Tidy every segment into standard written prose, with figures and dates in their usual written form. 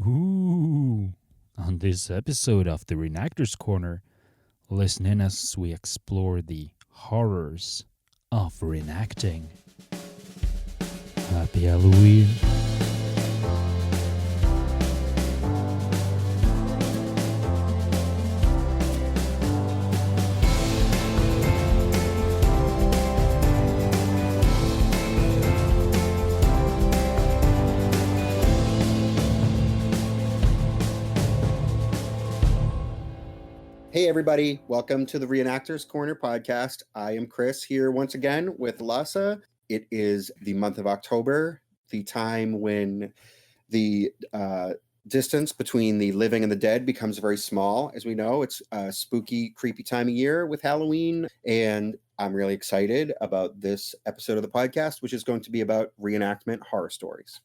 Ooh. On this episode of the Reenactors Corner, listen in as we explore the horrors of reenacting. Happy Halloween. Hey, everybody. Welcome to the Reenactors Corner podcast. I am Chris here once again with Lasse. It is the month of October, the time when the distance between the living and the dead becomes very small. As we know, it's a spooky, creepy time of year with Halloween. And I'm really excited about this episode of the podcast, which is going to be about reenactment horror stories.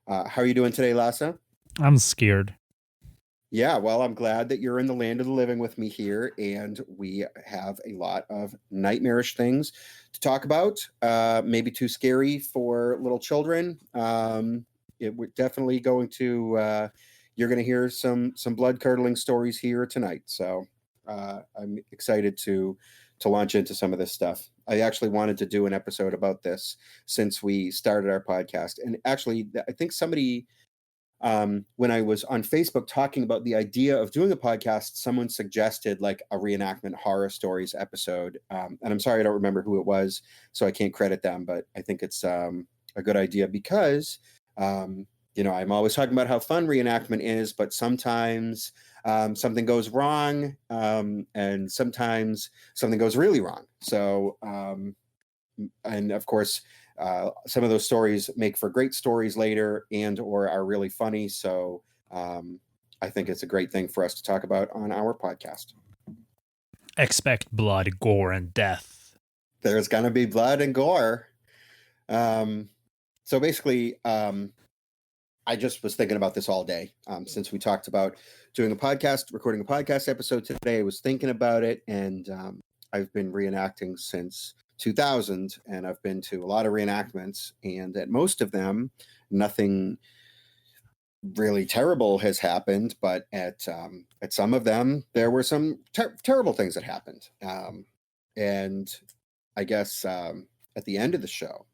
How are you doing today, Lasse? I'm scared. Yeah, well, I'm glad that you're in the land of the living with me here, and we have a lot of nightmarish things to talk about. Maybe too scary for little children. We're definitely going to. You're going to hear some blood-curdling stories here tonight. So I'm excited to launch into some of this stuff. I actually wanted to do an episode about this since we started our podcast, and actually, I think somebody. When I was on Facebook talking about the idea of doing a podcast, someone suggested like a reenactment horror stories episode. And I'm sorry, I don't remember who it was, so I can't credit them, but I think it's a good idea because, I'm always talking about how fun reenactment is, but sometimes something goes wrong and sometimes something goes really wrong. So, and of course, some of those stories make for great stories later and or are really funny. So I think it's a great thing for us to talk about on our podcast. Expect blood, gore, and death. There's going to be blood and gore. So basically, I just was thinking about this all day since we talked about doing a podcast, recording a podcast episode today. I was thinking about it, and I've been reenacting since 2000, and I've been to a lot of reenactments, and at most of them, nothing really terrible has happened, but at some of them, there were some terrible things that happened. And I guess at the end of the show,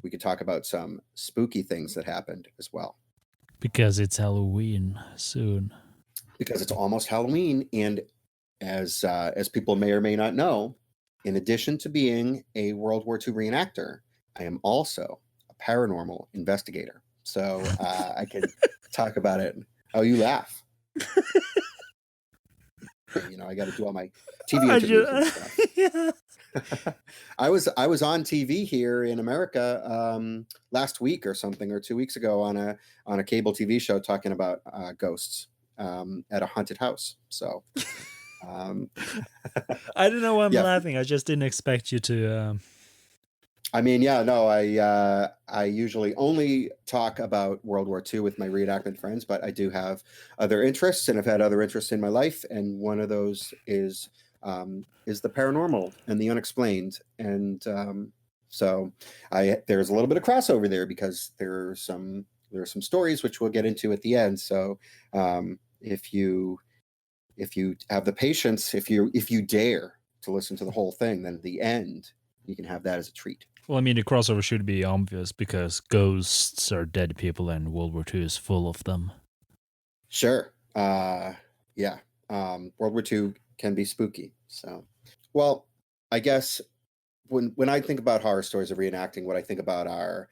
we could talk about some spooky things that happened as well. Because it's Halloween soon. Because it's almost Halloween, and as people may or may not know, in addition to being a World War II reenactor, I am also a paranormal investigator. So I can talk about it. Oh, you laugh. I got to do all my TV interviews and stuff. Yeah. I was on TV here in America last week or something, or 2 weeks ago on a cable TV show talking about ghosts at a haunted house. So. I don't know why I'm laughing. I just didn't expect you to. I mean, yeah, no, I usually only talk about World War II with my reenactment friends, but I do have other interests, and I've had other interests in my life, and one of those is the paranormal and the unexplained, and so there's a little bit of crossover there because there are some stories which we'll get into at the end. So if you have the patience, if you dare to listen to the whole thing, then at the end you can have that as a treat. Well, I mean, the crossover should be obvious because ghosts are dead people and World War II is full of them. Sure. Yeah. World War II can be spooky. So, well, I guess when I think about horror stories of reenacting, what I think about are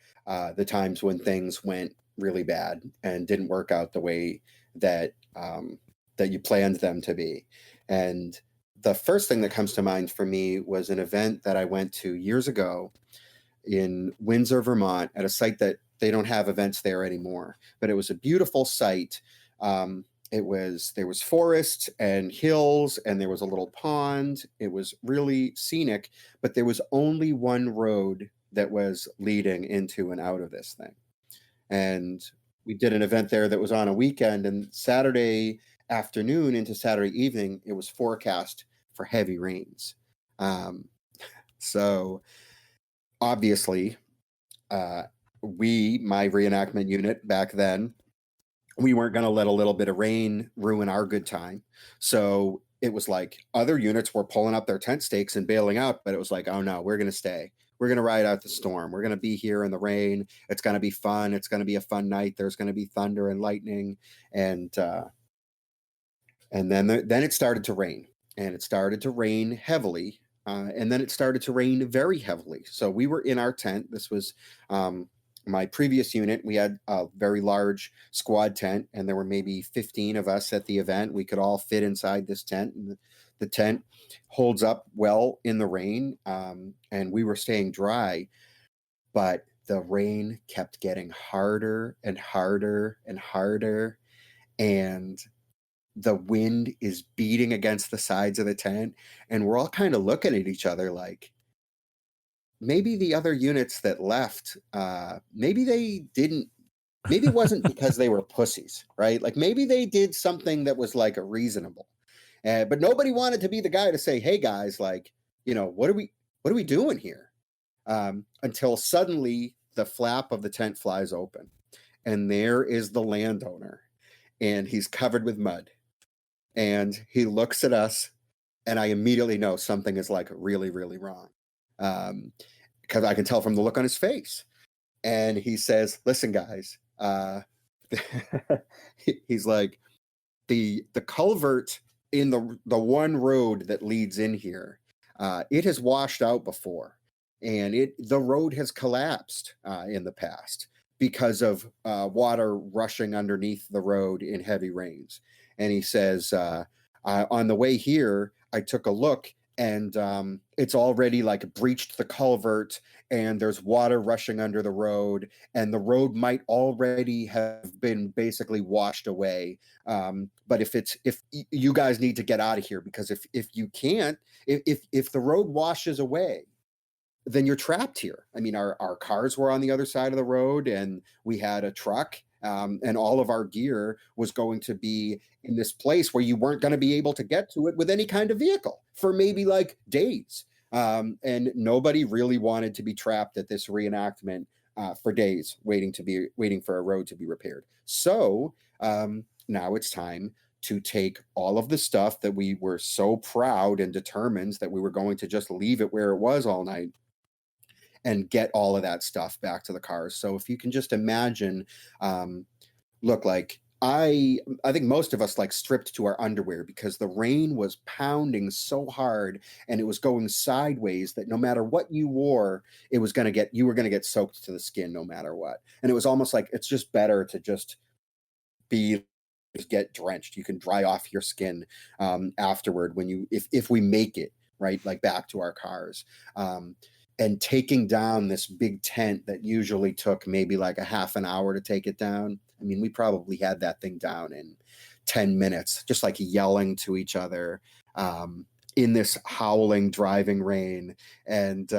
the times when things went really bad and didn't work out the way that you planned them to be. And the first thing that comes to mind for me was an event that I went to years ago in Windsor, Vermont, at a site that they don't have events there anymore, but it was a beautiful site. There was forest and hills, and there was a little pond. It was really scenic, but there was only one road that was leading into and out of this thing. And we did an event there that was on a weekend, and Saturday afternoon into Saturday evening, it was forecast for heavy rains. So obviously, my reenactment unit back then we weren't going to let a little bit of rain ruin our good time. So it was like other units were pulling up their tent stakes and bailing out, but it was like, oh no, we're going to stay. We're going to ride out the storm. We're going to be here in the rain. It's going to be fun. It's going to be a fun night. There's going to be thunder and lightning, and then it started to rain, and it started to rain heavily, and then it started to rain very heavily. So we were in our tent. This was my previous unit. We had a very large squad tent, and there were maybe 15 of us at the event. We could all fit inside this tent, and the tent holds up well in the rain, and we were staying dry, but the rain kept getting harder and harder and harder, and the wind is beating against the sides of the tent, and we're all kind of looking at each other like, maybe the other units that left, maybe they didn't, maybe it wasn't because they were pussies, right? Like maybe they did something that was like a reasonable, but nobody wanted to be the guy to say, hey guys, like, what are we doing here? Until suddenly the flap of the tent flies open, and there is the landowner, and he's covered with mud, and he looks at us, and I immediately know something is like really, really wrong. Because I can tell from the look on his face. And he says, listen, guys, he's like, the culvert in the one road that leads in here, it has washed out before, and the road has collapsed in the past because of water rushing underneath the road in heavy rains. And he says, on the way here, I took a look, and it's already like breached the culvert, and there's water rushing under the road, and the road might already have been basically washed away. But if you guys need to get out of here, because if you can't, if the road washes away, then you're trapped here. I mean, our cars were on the other side of the road, and we had a truck, and all of our gear was going to be in this place where you weren't going to be able to get to it with any kind of vehicle for maybe like days. And nobody really wanted to be trapped at this reenactment for days, waiting for a road to be repaired. So now it's time to take all of the stuff that we were so proud and determined that we were going to just leave it where it was all night, and get all of that stuff back to the cars. So if you can just imagine, look, like I think most of us like stripped to our underwear because the rain was pounding so hard, and it was going sideways that no matter what you wore, you were going to get soaked to the skin no matter what. And it was almost like it's just better to just get drenched. You can dry off your skin afterward when if we make it right, like back to our cars. And taking down this big tent that usually took maybe like a half an hour to take it down. I mean, we probably had that thing down in 10 minutes, just like yelling to each other in this howling, driving rain. And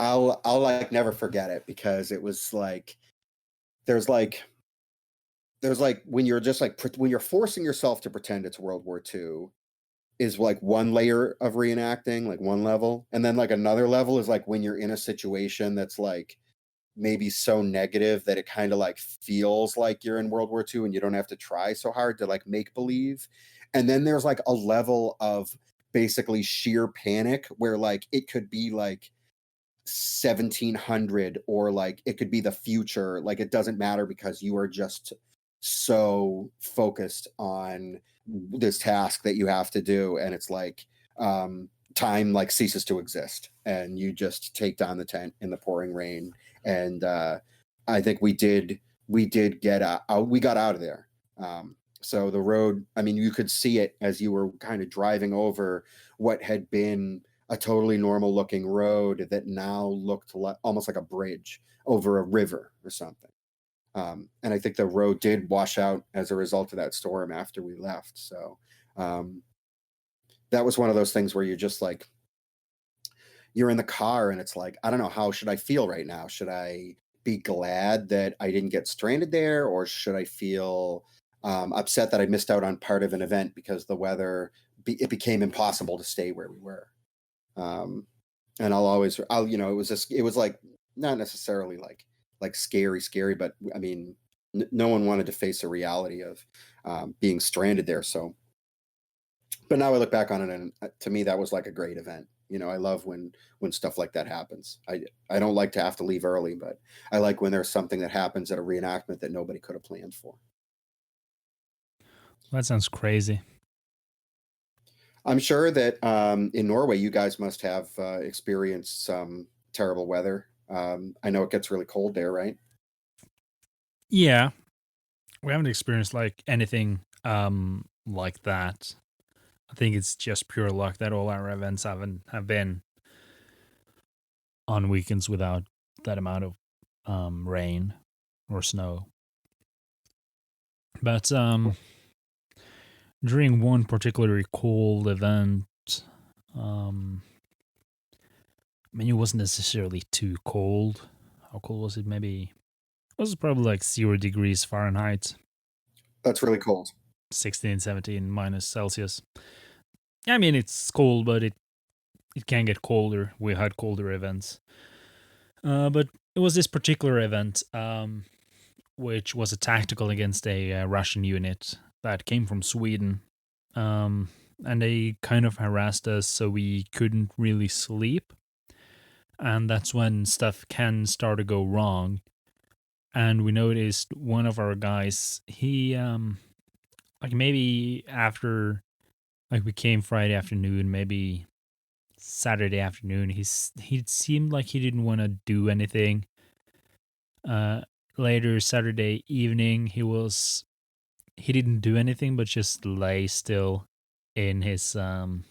I'll like never forget it, because it was like, there's like when you're just like, when you're forcing yourself to pretend it's World War II, is like one layer of reenacting, like one level. And then like another level is like when you're in a situation that's like maybe so negative that it kind of like feels like you're in World War II, and you don't have to try so hard to like make believe. And then there's like a level of basically sheer panic where like it could be like 1700, or like it could be the future. Like it doesn't matter, because you are just so focused on this task that you have to do, and it's like time like ceases to exist, and you just take down the tent in the pouring rain. And I think we did get out. We got out of there. So the road, I mean, you could see it as you were kind of driving over what had been a totally normal looking road that now looked almost like a bridge over a river or something. And I think the road did wash out as a result of that storm after we left. So that was one of those things where you're just like, you're in the car, and it's like, I don't know, how should I feel right now? Should I be glad that I didn't get stranded there, or should I feel upset that I missed out on part of an event because the weather, it became impossible to stay where we were? And it was like not necessarily like scary, but I mean, no one wanted to face the reality of being stranded there. So, but now I look back on it, and to me, that was like a great event. I love when stuff like that happens. I don't like to have to leave early, but I like when there's something that happens at a reenactment that nobody could have planned for. That sounds crazy. I'm sure that in Norway, you guys must have experienced some terrible weather. I know it gets really cold there, right? Yeah, we haven't experienced like anything like that. I think it's just pure luck that all our events have been on weekends without that amount of rain or snow. But during one particularly cold event, um, I mean, it wasn't necessarily too cold. How cold was it? Maybe it was probably like 0 degrees Fahrenheit, That's really cold. 16, 17 minus Celsius. I mean, it's cold, but it can get colder. We had colder events. But it was this particular event, which was a tactical against a Russian unit that came from Sweden. And they kind of harassed us, so we couldn't really sleep. And that's when stuff can start to go wrong. And we noticed one of our guys, he, like maybe after, like we came Friday afternoon, maybe Saturday afternoon, he seemed like he didn't want to do anything. Later Saturday evening, he didn't do anything but just lay still in his in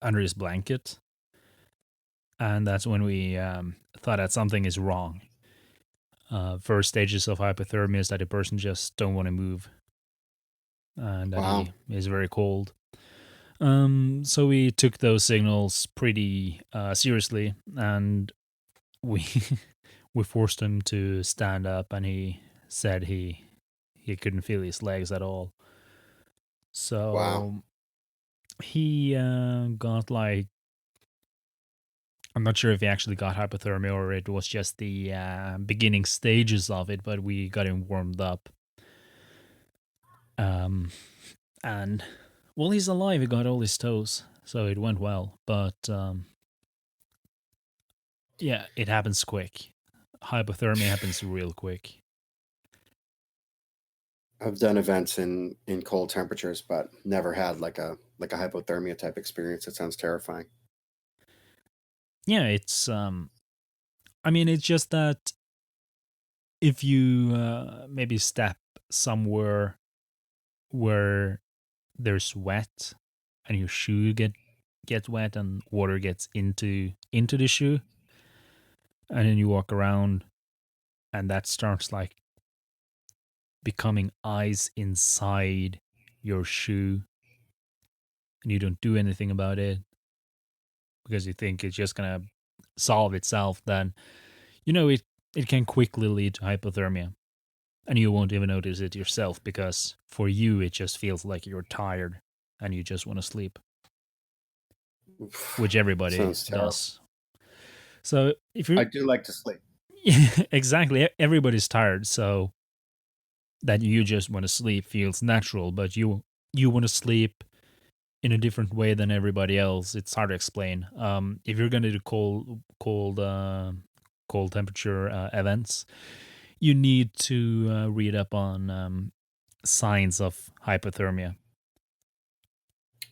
under his blanket, and that's when we thought that something is wrong. First stages of hypothermia is that the person just don't want to move, and that Wow. he is very cold. So we took those signals pretty seriously, and we we forced him to stand up, and he said he couldn't feel his legs at all. Wow. So he got like, I'm not sure if he actually got hypothermia or it was just the beginning stages of it, but we got him warmed up. And well, he's alive. He got all his toes, so it went well. But yeah, it happens quick. Hypothermia happens real quick. I've done events in cold temperatures, but never had like a hypothermia type experience. It sounds terrifying. Yeah, it's I mean, it's just that if you maybe step somewhere where there's wet and your shoe gets wet and water gets into the shoe, and then you walk around and that starts like becoming ice inside your shoe, and you don't do anything about it because you think it's just gonna solve itself, then it can quickly lead to hypothermia, and you won't even notice it yourself because for you it just feels like you're tired and you just want to sleep, which everybody Sounds terrible. does. So if I you're do like to sleep. exactly, everybody's tired, so that you just want to sleep feels natural, but you want to sleep in a different way than everybody else. It's hard to explain. If you're going to do cold temperature events, you need to read up on signs of hypothermia.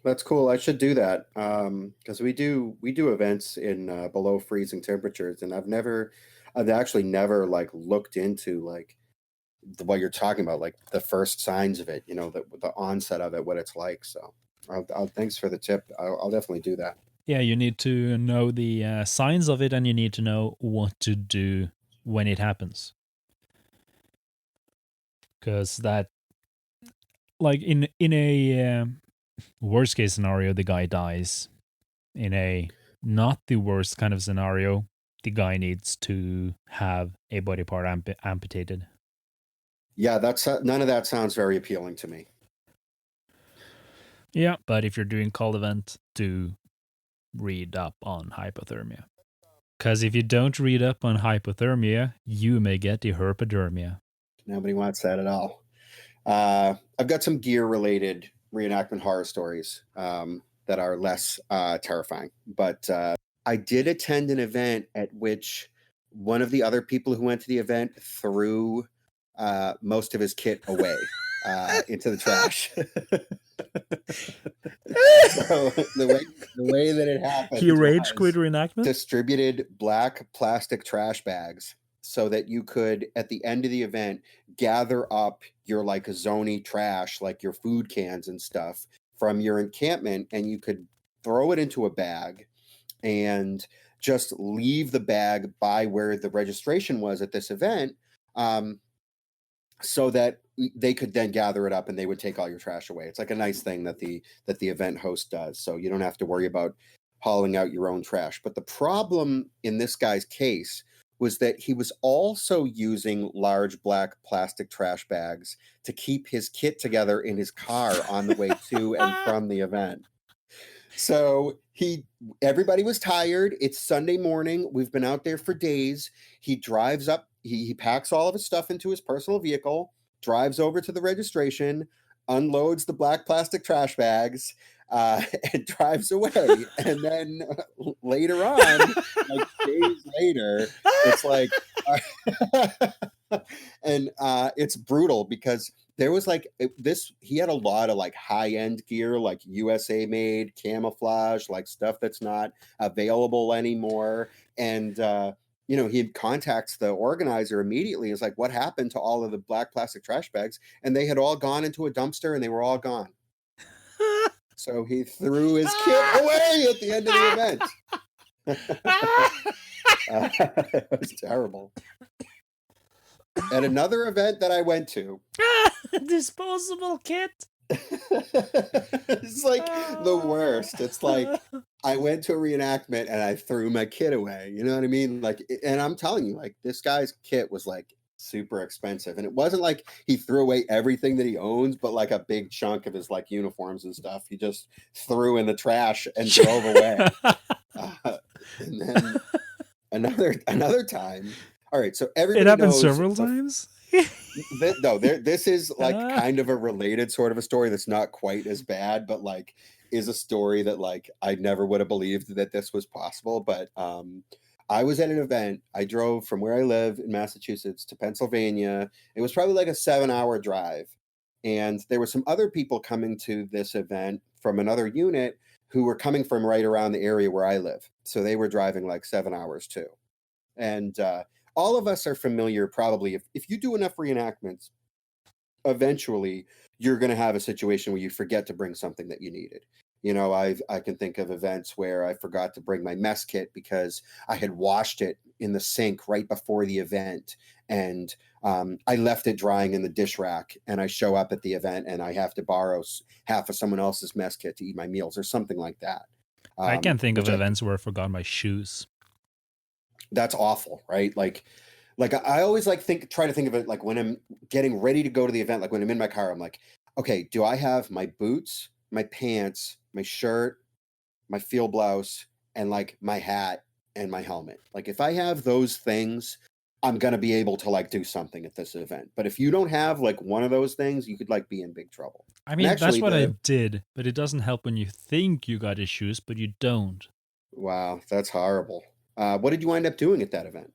That's cool. I should do that because we do events in below freezing temperatures, and I've actually never like looked into like what you're talking about, like the first signs of it. The onset of it, what it's like. So, thanks for the tip. I'll definitely do that. Yeah, you need to know the signs of it, and you need to know what to do when it happens. Because that, like in a worst case scenario, the guy dies. In a not the worst kind of scenario, the guy needs to have a body part amputated. Yeah, that's none of that sounds very appealing to me. Yeah, but if you're doing cold event, do read up on hypothermia. Because if you don't read up on hypothermia, you may get the hypodermia. Nobody wants that at all. I've got some gear-related reenactment horror stories that are less terrifying. But I did attend an event at which one of the other people who went to the event threw most of his kit away into the trash. So the way that it happened, He rage was quit reenactment? distributed black plastic trash bags so that you could, at the end of the event, gather up your like zony trash, like your food cans and stuff from your encampment, and you could throw it into a bag and just leave the bag by where the registration was at this event, so that they could then gather it up and they would take all your trash away. It's like a nice thing that the event host does, so you don't have to worry about hauling out your own trash. But the problem in this guy's case was that he was also using large black plastic trash bags to keep his kit together in his car on the way to and from the event. So everybody was tired. It's Sunday morning. We've been out there for days. He drives up, he packs all of his stuff into his personal vehicle, drives over to the registration, unloads the black plastic trash bags, and drives away. And then later on, like days later, it's like, and it's brutal because there was like he had a lot of like high-end gear, like USA made camouflage, like stuff that's not available anymore. And he contacts the organizer immediately. It's like, what happened to all of the black plastic trash bags? And they had all gone into a dumpster and they were all gone. So he threw his kit away at the end of the event. It was terrible. At another event that I went to, disposable kit. It's like the worst. It's like I went to a reenactment and I threw my kit away. You know what I mean? Like, and I'm telling you, like, this guy's kit was like super expensive, and it wasn't like he threw away everything that he owns, but like a big chunk of his like uniforms and stuff he just threw in the trash and drove away. And then another time. All right, so everybody It happened knows several times. This is like kind of a related sort of a story that's not quite as bad, but like is a story that like I never would have believed that this was possible. But I was at an event. I drove from where I live in Massachusetts to Pennsylvania. It was probably like a 7-hour drive, and there were some other people coming to this event from another unit who were coming from right around the area where I live. So they were driving like 7 hours too, and all of us are familiar, probably, if you do enough reenactments, eventually you're going to have a situation where you forget to bring something that you needed. I can think of events where I forgot to bring my mess kit because I had washed it in the sink right before the event, and I left it drying in the dish rack, and I show up at the event and I have to borrow half of someone else's mess kit to eat my meals or something like that. I can think of events where I forgot my shoes. That's awful, right? Like I always try to think of it like when I'm getting ready to go to the event, like when I'm in my car, I'm like, okay, do I have my boots, my pants, my shirt, my field blouse, and like my hat and my helmet? Like if I have those things, I'm going to be able to like do something at this event. But if you don't have like one of those things, you could like be in big trouble. I mean, that's what I did, but it doesn't help when you think you got issues, but you don't. Wow, that's horrible. What did you wind up doing at that event?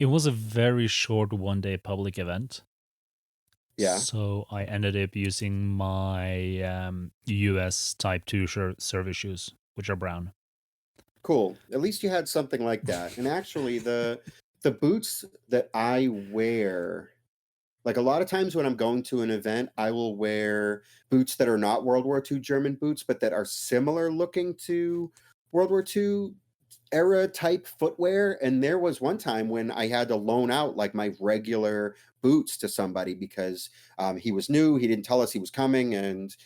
It was a very short one-day public event. Yeah. So I ended up using my US Type 2 service shoes, which are brown. Cool. At least you had something like that. And actually, the boots that I wear, like a lot of times when I'm going to an event, I will wear boots that are not World War II German boots, but that are similar looking to World War II era type footwear. And there was one time when I had to loan out like my regular boots to somebody because he was new, he didn't tell us he was coming, and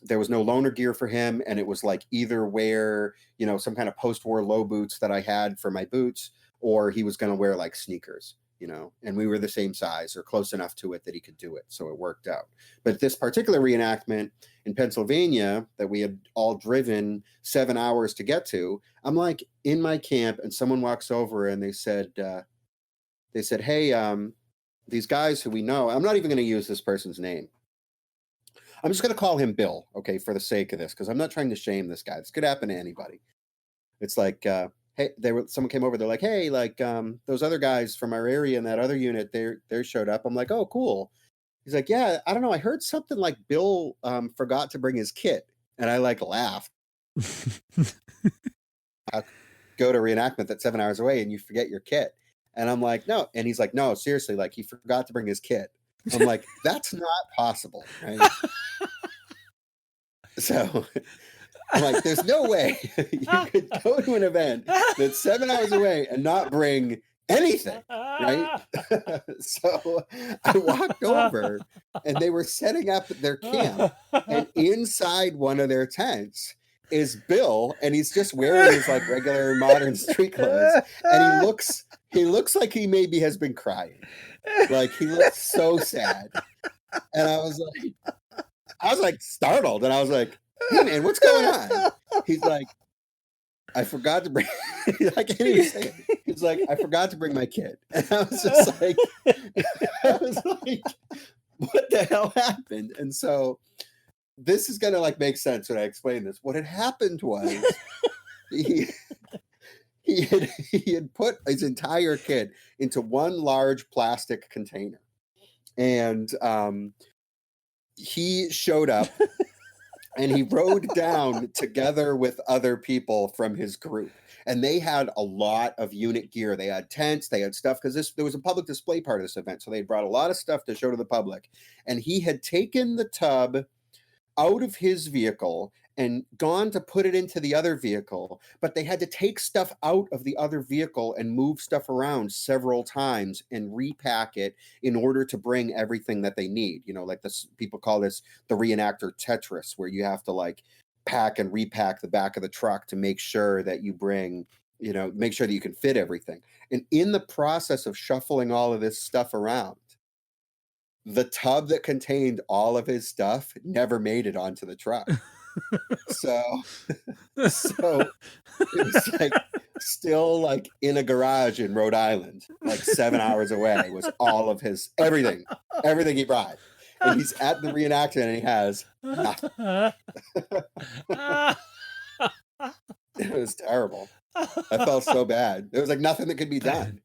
there was no loaner gear for him, and it was like either wear some kind of post-war low boots that I had for my boots, or he was going to wear like sneakers, and we were the same size or close enough to it that he could do it, so it worked out. But this particular reenactment in Pennsylvania that we had all driven 7 hours to get to, I'm like in my camp, and someone walks over and they said, hey, these guys who we know, I'm not even going to use this person's name. I'm just going to call him Bill, okay, for the sake of this, because I'm not trying to shame this guy. This could happen to anybody. It's like, hey, someone came over. They're like, hey, like those other guys from our area in that other unit, they showed up. I'm like, oh, cool. He's like, yeah, I don't know. I heard something like Bill forgot to bring his kit, and I like laughed. Go to reenactment that's 7 hours away, and you forget your kit. And I'm like, no. And he's like, no, seriously, like he forgot to bring his kit. I'm like, that's not possible, right? So I'm like, there's no way you could go to an event that's 7 hours away and not bring anything, right? So I walked over and they were setting up their camp, and inside one of their tents is Bill, and he's just wearing his like regular modern street clothes, and he looks like he maybe has been crying. Like he looks so sad. And I was like startled, and I was like, hey man, what's going on? He's like, I forgot to bring I can't even say it. He's like, I forgot to bring my kid. And I was just like, what the hell happened? And so this is gonna like make sense when I explain this. What had happened was he had put his entire kit into one large plastic container. And he showed up and he rode down together with other people from his group. And they had a lot of unit gear. They had tents, they had stuff, because there was a public display part of this event. So they brought a lot of stuff to show to the public. And he had taken the tub out of his vehicle and gone to put it into the other vehicle, but they had to take stuff out of the other vehicle and move stuff around several times and repack it in order to bring everything that they need. You know, like this, people call this the reenactor Tetris, where you have to like pack and repack the back of the truck to make sure that you bring, you know, make sure that you can fit everything. And in the process of shuffling all of this stuff around, the tub that contained all of his stuff never made it onto the truck. So it was like still like in a garage in Rhode Island, like 7 hours away, was all of his everything he brought. And he's at the reenactment and he has nothing. It was terrible. I felt so bad. There was like nothing that could be done.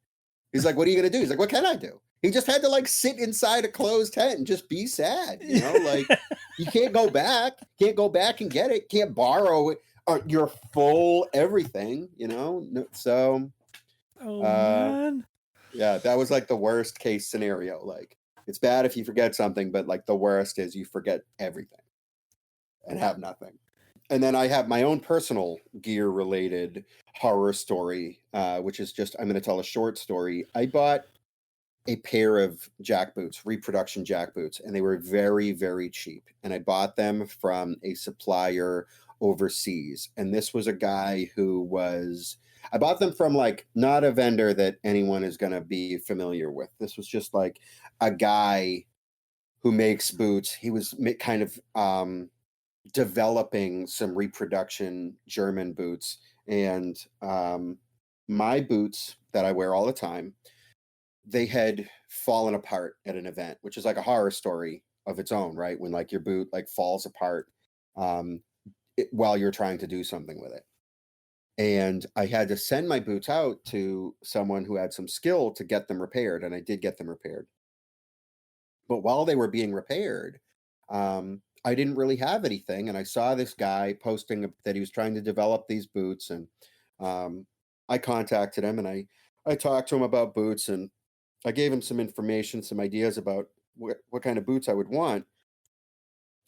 He's like, what are you gonna do? He's like, what can I do? He just had to like sit inside a closed tent and just be sad, you know, like you can't go back and get it, can't borrow it, your full everything, you know. So man. Yeah, that was like the worst case scenario. Like it's bad if you forget something, but like the worst is you forget everything and have nothing. And then I have my own personal gear related horror story, which is just, I'm going to tell a short story. I bought a pair of jack boots, reproduction jack boots, and they were very, very cheap. And I bought them from a supplier overseas. And this was a guy I bought them from like not a vendor that anyone is going to be familiar with. This was just like a guy who makes boots. He was kind of developing some reproduction German boots. And my boots that I wear all the time, they had fallen apart at an event, which is like a horror story of its own, right? When like your boot like falls apart while you're trying to do something with it. And I had to send my boots out to someone who had some skill to get them repaired, and I did get them repaired. But while they were being repaired, I didn't really have anything, and I saw this guy posting that he was trying to develop these boots, and I contacted him, and I talked to him about boots, and I gave him some information, some ideas about what kind of boots I would want.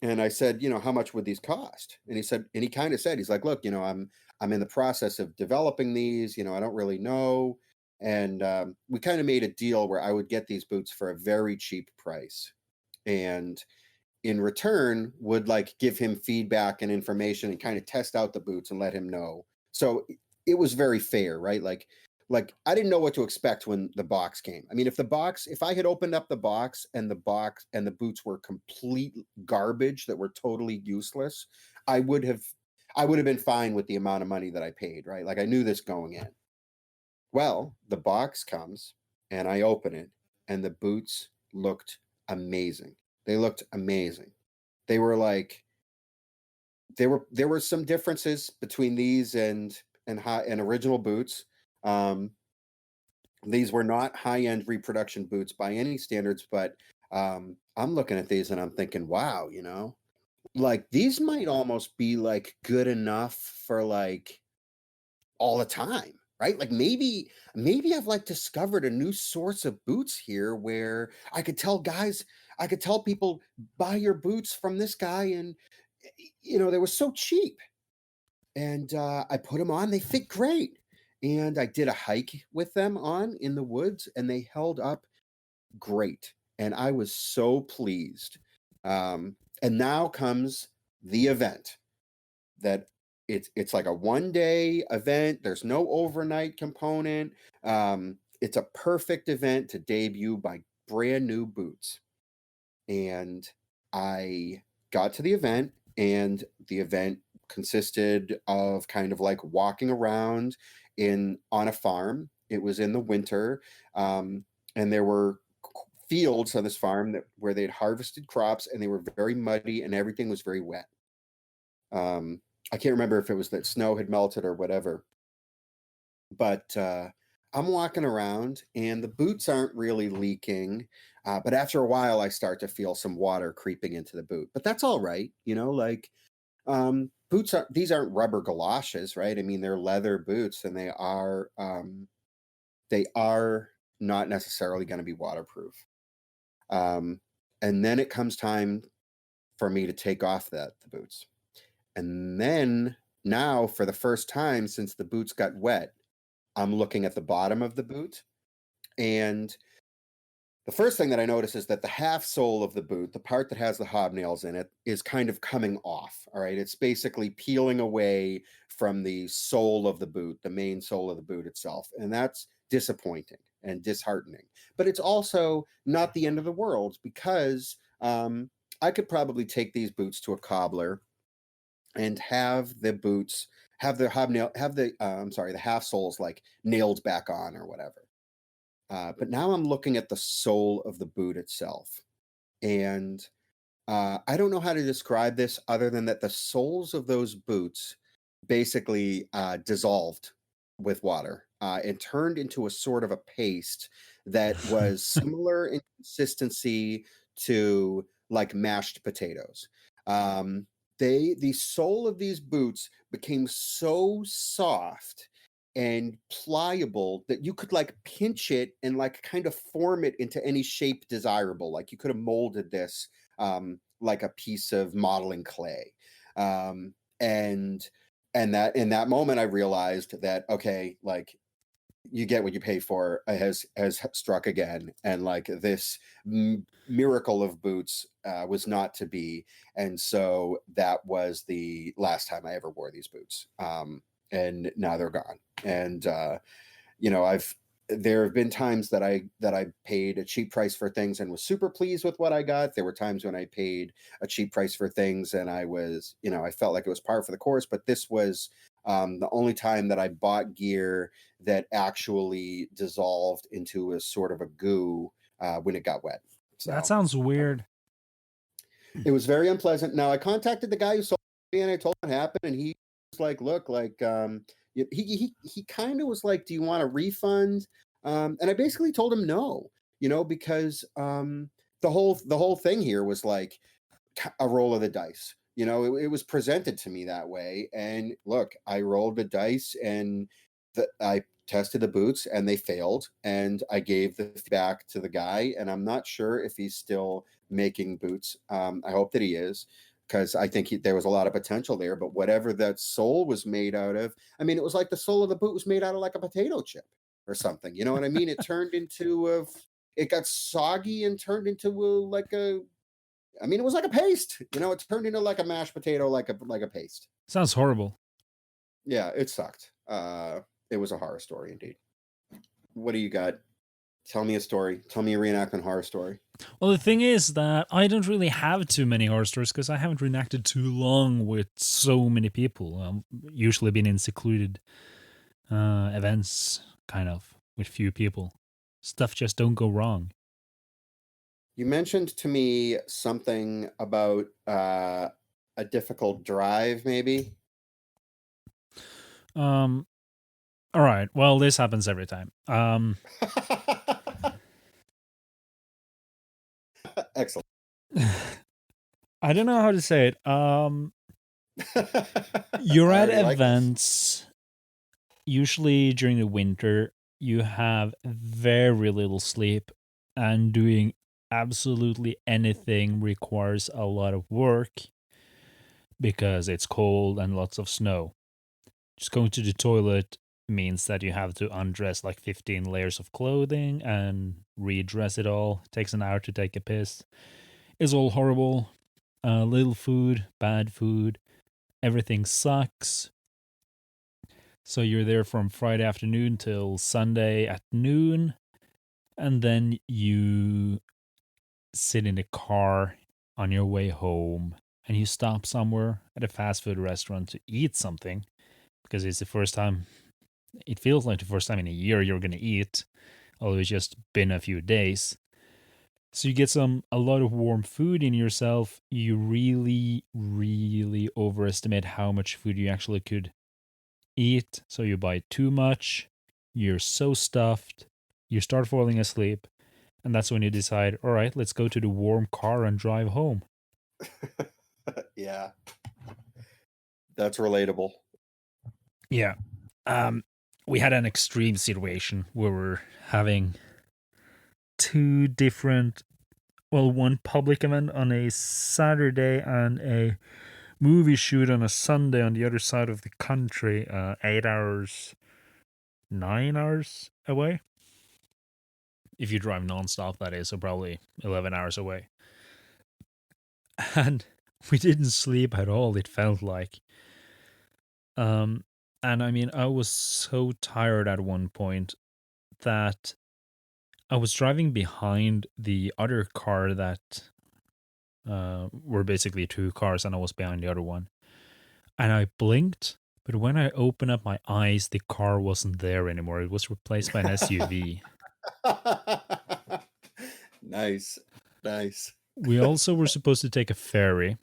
And I said, you know, how much would these cost? And he kind of said, he's like, look, you know, I'm in the process of developing these, you know, I don't really know. And we kind of made a deal where I would get these boots for a very cheap price. And in return would like give him feedback and information and kind of test out the boots and let him know. So it was very fair, right? Like I didn't know what to expect when the box came. I mean, if I had opened up the box and the boots were complete garbage that were totally useless, I would have been fine with the amount of money that I paid, right? Like I knew this going in. Well, the box comes and I open it and the boots looked amazing. They looked amazing. They were like there were some differences between these and original boots. Um, these were not high-end reproduction boots by any standards, but I'm looking at these and I'm thinking, wow, like these might almost be like good enough for like all the time, right? Like maybe I've like discovered a new source of boots here where I could tell people buy your boots from this guy, and they were so cheap. And I put them on, they fit great. And I did a hike with them on in the woods, and they held up great. And I was so pleased. And now comes the event that it's like a 1 day event. There's no overnight component. It's a perfect event to debut my brand new boots. And I got to the event, and the event consisted of kind of like walking around on a farm. It was in the winter, and there were fields on this farm where they'd harvested crops, and they were very muddy, and everything was very wet. I can't remember if it was that snow had melted or whatever, but I'm walking around and the boots aren't really leaking. But after a while, I start to feel some water creeping into the boot. But that's all right, like these aren't rubber galoshes, right? I mean, they're leather boots, and they are not necessarily going to be waterproof. And then it comes time for me to take off the boots. And then now, for the first time since the boots got wet, I'm looking at the bottom of the boot. And the first thing that I notice is that the half sole of the boot, the part that has the hobnails in it, is kind of coming off. All right. It's basically peeling away from the sole of the boot, the main sole of the boot itself. And that's disappointing and disheartening. But it's also not the end of the world, because I could probably take these boots to a cobbler and have the boots have the the half soles like nailed back on or whatever. But now I'm looking at the sole of the boot itself, and I don't know how to describe this other than that the soles of those boots basically dissolved with water and turned into a sort of a paste that was similar in consistency to like mashed potatoes. Um, the sole of these boots became so soft and pliable that you could like pinch it and like kind of form it into any shape desirable. Like you could have molded this like a piece of modeling clay. And that in that moment I realized that, okay, like you get what you pay for has struck again, and like this miracle of boots was not to be. And so that was the last time I ever wore these boots, and now they're gone. And there have been times that I paid a cheap price for things and was super pleased with what I got. There were times when I paid a cheap price for things and I was, I felt like it was par for the course. But this was the only time that I bought gear that actually dissolved into a sort of a goo when it got wet. So That sounds weird. it was very unpleasant. Now I contacted the guy who sold me and I told him what happened, and he was like, "Look, like he kind of was like, do you want a refund?" And I basically told him no, because the whole thing here was like a roll of the dice. It was presented to me that way, and look, I rolled the dice, and I tested the boots, and they failed, and I gave the feedback to the guy, and I'm not sure if he's still making boots. I hope that he is, because I think there was a lot of potential there. But whatever that sole was made out of, I mean, it was like the sole of the boot was made out of like a potato chip or something. You know what I mean? It turned into it got soggy and turned into it was like a paste. It turned into like a mashed potato, like a paste. Sounds horrible. Yeah, it sucked. It was a horror story indeed. What do you got? Tell me a story. Tell me a reenactment horror story. Well, the thing is that I don't really have too many horror stories because I haven't reenacted too long with so many people. Usually been in secluded events, kind of, with few people. Stuff just don't go wrong. You mentioned to me something about a difficult drive, maybe. Um, all right. Well, this happens every time. Excellent. I don't know how to say it. You're I at already like this. events, usually during the winter, you have very little sleep, and doing absolutely anything requires a lot of work because it's cold and lots of snow. Just going to the toilet means that you have to undress like 15 layers of clothing and redress it all. It takes an hour to take a piss. It's all horrible. Little food, bad food, everything sucks. So you're there from Friday afternoon till Sunday at noon, and then you sit in the car on your way home and you stop somewhere at a fast food restaurant to eat something because it's the first time, it feels like the first time in a year you're going to eat, although it's just been a few days. So you get a lot of warm food in yourself. You really, really overestimate how much food you actually could eat. So you buy too much. You're so stuffed. You start falling asleep. And that's when you decide, all right, let's go to the warm car and drive home. Yeah, that's relatable. Yeah. Um, we had an extreme situation where we're having two different, well, one public event on a Saturday and a movie shoot on a Sunday on the other side of the country, 8 hours, 9 hours away. If you drive nonstop, that is, so probably 11 hours away. And we didn't sleep at all, it felt like. Um, and I mean, I was so tired at one point that I was driving behind the other car that were basically two cars, and I was behind the other one. And I blinked, but when I opened up my eyes, the car wasn't there anymore. It was replaced by an SUV. Nice. Nice. We also were supposed to take a ferry.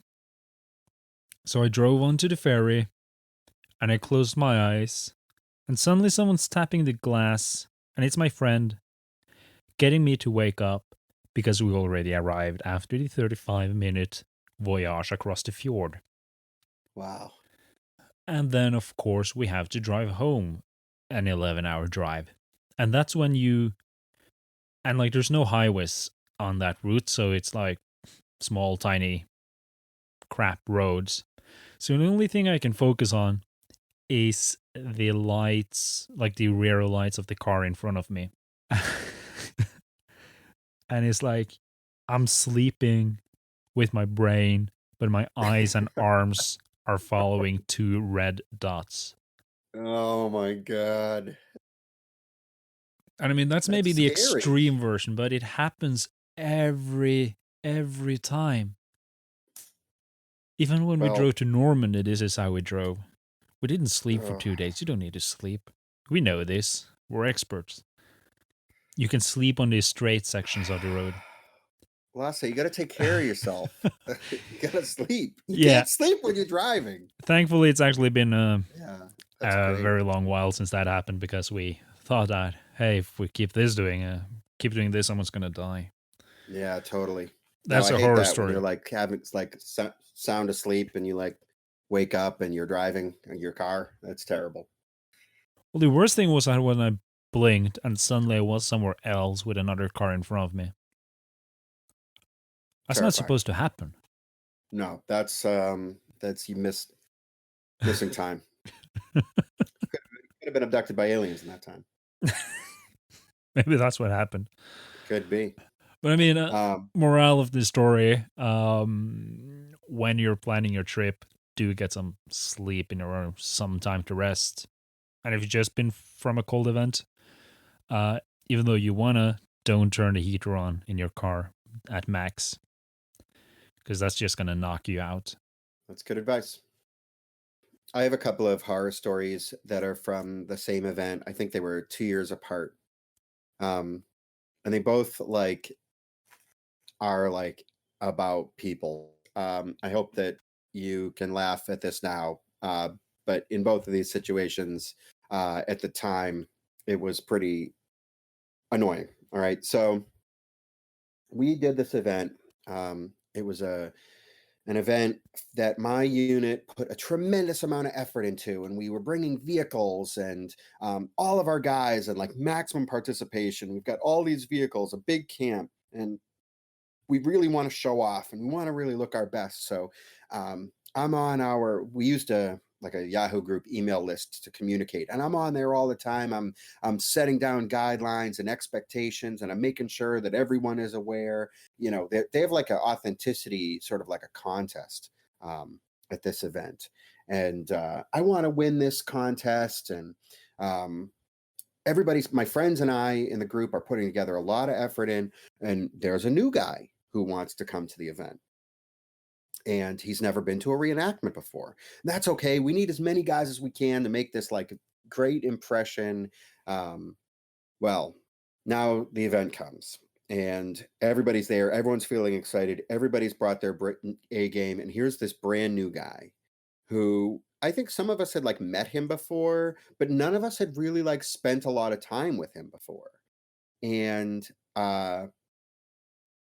So I drove onto the ferry and I closed my eyes, and suddenly someone's tapping the glass, and it's my friend getting me to wake up because we already arrived after the 35-minute voyage across the fjord. Wow. And then, of course, we have to drive home, an 11-hour drive. And that's when and like, there's no highways on that route, so it's like small, tiny, crap roads. So the only thing I can focus on is the lights, like the rear lights of the car in front of me. And it's like I'm sleeping with my brain, but my eyes and arms are following two red dots. Oh my God. And I mean, that's That's maybe the scary. extreme version, but it happens every time. Even when we Well, drove to Normandy, this is how we drove. We didn't sleep for oh, 2 days. You don't need to sleep. We know this. We're experts. You can sleep on the straight sections of the road. Lasse, you got to take care of yourself. You got to sleep. You Yeah. can't sleep when you're driving. Thankfully, it's actually been Yeah, that's a great. very long while since that happened because we thought that, hey, if we keep keep doing this, someone's gonna die. Yeah, totally. No, That's I a hate horror that when you're story. like having like sound asleep and you like wake up and you're driving your car. That's terrible. Well, the worst thing was that when I blinked and suddenly I was somewhere else with another car in front of me. That's not Terrifying. supposed to happen. No, that's you missing time. Could have been abducted by aliens in that time. Maybe that's what happened. Could be. But I mean, Um, morale of the story: when you're planning your trip, do get some sleep in your room, some time to rest. And if you've just been from a cold event, uh, even though you wanna, don't turn the heater on in your car at max because that's just gonna knock you out. that's good advice. I have a couple of horror stories that are from the same event. I think they were 2 years apart. And they both like are like about people. I hope that you can laugh at this now. But in both of these situations, at the time, it was pretty annoying. All right. So we did this event. It was an event that my unit put a tremendous amount of effort into, and we were bringing vehicles and all of our guys and like maximum participation. We've got all these vehicles, a big camp, and we really want to show off and we want to really look our best. So I'm on we used to like a Yahoo group email list to communicate, and I'm on there all the time. I'm setting down guidelines and expectations, and I'm making sure that everyone is aware. You know, they have like an authenticity, sort of like a contest at this event, and I want to win this contest. And my friends and I in the group are putting together a lot of effort in, and there's a new guy who wants to come to the event. And he's never been to a reenactment before. That's okay. We need as many guys as we can to make this like great impression. Well, now the event comes and everybody's there. Everyone's feeling excited. Everybody's brought their A game. And here's this brand new guy who I think some of us had like met him before, but none of us had really like spent a lot of time with him before. And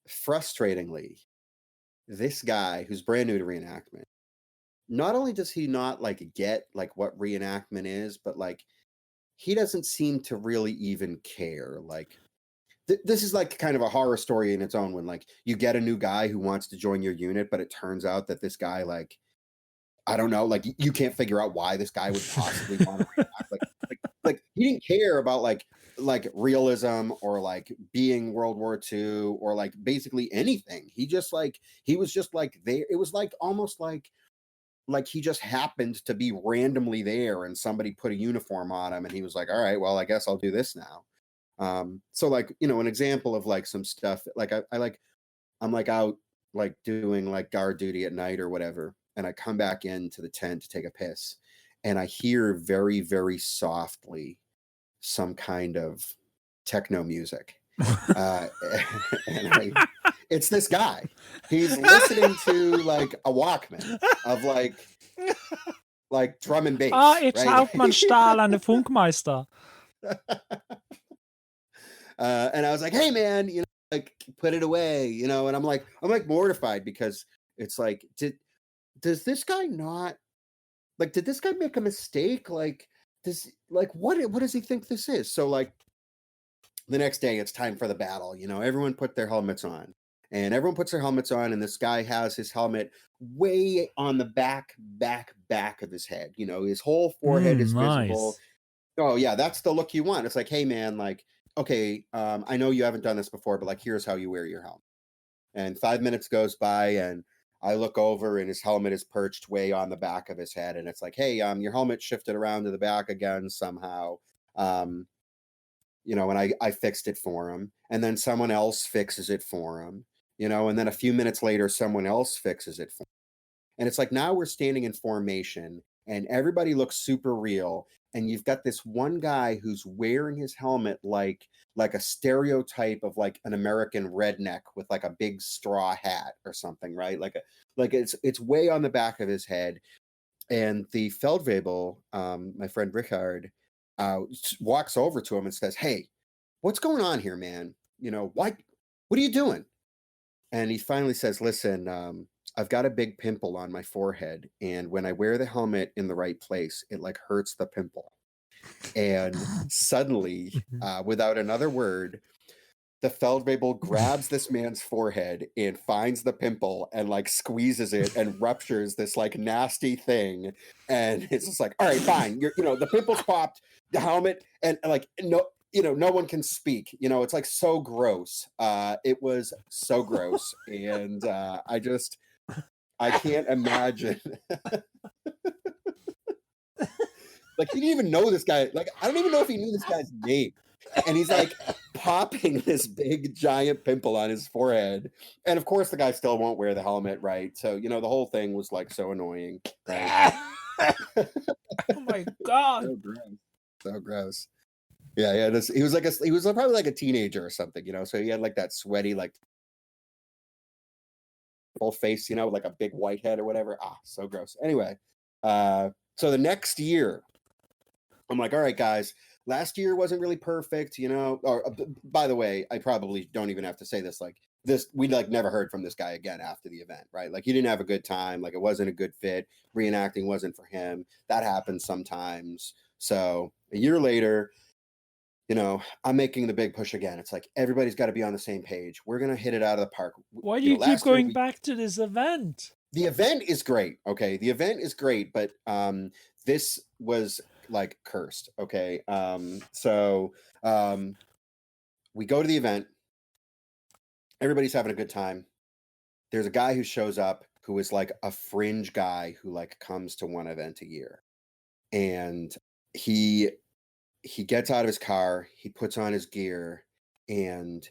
frustratingly, this guy who's brand new to reenactment, not only does he not like get like what reenactment is, but like he doesn't seem to really even care. Like this is like kind of a horror story in its own, when like you get a new guy who wants to join your unit, but it turns out that this guy, like, I don't know, like you can't figure out why this guy would possibly want to reenact. Like he didn't care about like realism or like being World War II or like basically anything. He was just like there. It was like almost like he just happened to be randomly there and somebody put a uniform on him and he was like, all right, well, I guess I'll do this now. So like, you know, an example of like some stuff, like I'm like out like doing like guard duty at night or whatever, and I come back into the tent to take a piss, and I hear very, very softly some kind of techno music. And it's this guy. He's listening to like a Walkman of like drum and bass. It's right? Hauptmannstahl and the Funkmeister. And I was like, hey man, you know, like put it away, you know. And I'm like mortified because it's like, does this guy not like, did this guy make a mistake? Like, what does he think this is? So like the next day it's time for the battle, you know, everyone put their helmets on, and everyone puts their helmets on, and this guy has his helmet way on the back of his head, you know, his whole forehead is visible. Oh yeah, that's the look you want. It's like, hey man, like, okay, I know you haven't done this before, but like, here's how you wear your helmet. And 5 minutes goes by, and I look over, and his helmet is perched way on the back of his head, and it's like, hey, your helmet shifted around to the back again somehow. You know, and I fixed it for him, and then someone else fixes it for him, you know, and then a few minutes later, someone else fixes it for him. And it's like, now we're standing in formation, and everybody looks super real. And you've got this one guy who's wearing his helmet like a stereotype of like an American redneck with like a big straw hat or something, right? Like it's way on the back of his head. And the Feldwebel, my friend Richard, walks over to him and says, hey, what's going on here, man? You know, what are you doing? And he finally says, listen, I've got a big pimple on my forehead, and when I wear the helmet in the right place, it like hurts the pimple. And suddenly, without another word, the Feldwebel grabs this man's forehead and finds the pimple and like squeezes it and ruptures this like nasty thing. And it's just like, all right, fine. You know, the pimple's popped, the helmet, and like, no, you know, no one can speak. You know, it's like so gross. It was so gross. And I can't imagine. Like, he didn't even know this guy. Like, I don't even know if he knew this guy's name. And he's like popping this big giant pimple on his forehead. And of course, the guy still won't wear the helmet, right? So, you know, the whole thing was like so annoying, right? Oh my God. So gross. So gross. Yeah. He was probably like a teenager or something, you know? So he had like that sweaty, like full face, with like a big white head or whatever. So gross. Anyway, so the next year, I'm like, all right, guys, last year wasn't really perfect, or by the way, I probably don't even have to say this, like this, we like never heard from this guy again after the event, right? Like he didn't have a good time. Like it wasn't a good fit. Reenacting wasn't for him. That happens sometimes. So a year later, I'm making the big push again. It's like, everybody's got to be on the same page. We're going to hit it out of the park. Why do you keep last year going back to this event? The event is great. Okay. The event is great, but this was like cursed. Okay. So we go to the event. Everybody's having a good time. There's a guy who shows up who is like a fringe guy who like comes to one event a year. And he gets out of his car, he puts on his gear, and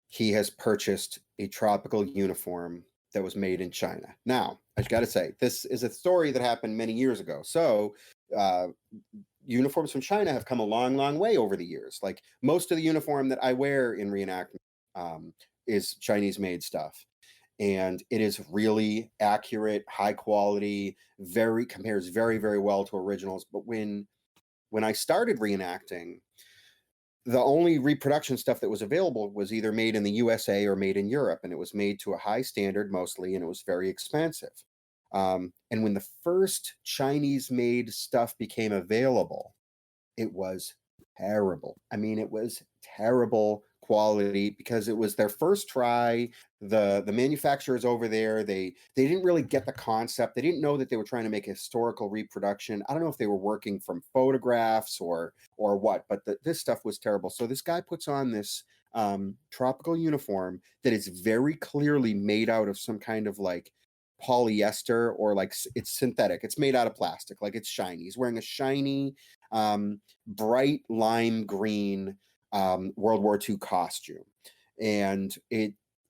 he has purchased a tropical uniform that was made in China. Now, I got to say, this is a story that happened many years ago. So uniforms from China have come a long, long way over the years. Like most of the uniform that I wear in reenactment is Chinese made stuff. And it is really accurate, high quality, compares very, very well to originals. But when I started reenacting, the only reproduction stuff that was available was either made in the USA or made in Europe, and it was made to a high standard mostly, and it was very expensive. And when the first Chinese-made stuff became available, it was terrible. I mean, it was terrible quality because it was their first try. The manufacturers over there, they didn't really get the concept. They didn't know that they were trying to make a historical reproduction. I don't know if they were working from photographs or what, but this stuff was terrible. So this guy puts on this tropical uniform that is very clearly made out of some kind of like polyester, or like it's synthetic. It's made out of plastic, like it's shiny. He's wearing a shiny bright lime green World War II costume, and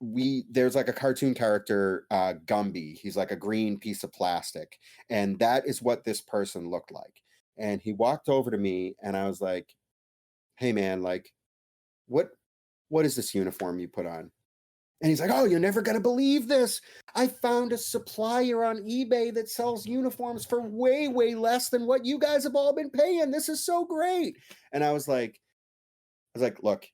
there's like a cartoon character, Gumby. He's like a green piece of plastic, and that is what this person looked like. And he walked over to me, and I was like, "Hey, man, like, what is this uniform you put on?" And he's like, "Oh, you're never going to believe this. I found a supplier on eBay that sells uniforms for way, way less than what you guys have all been paying. This is so great." And I was like, "Look,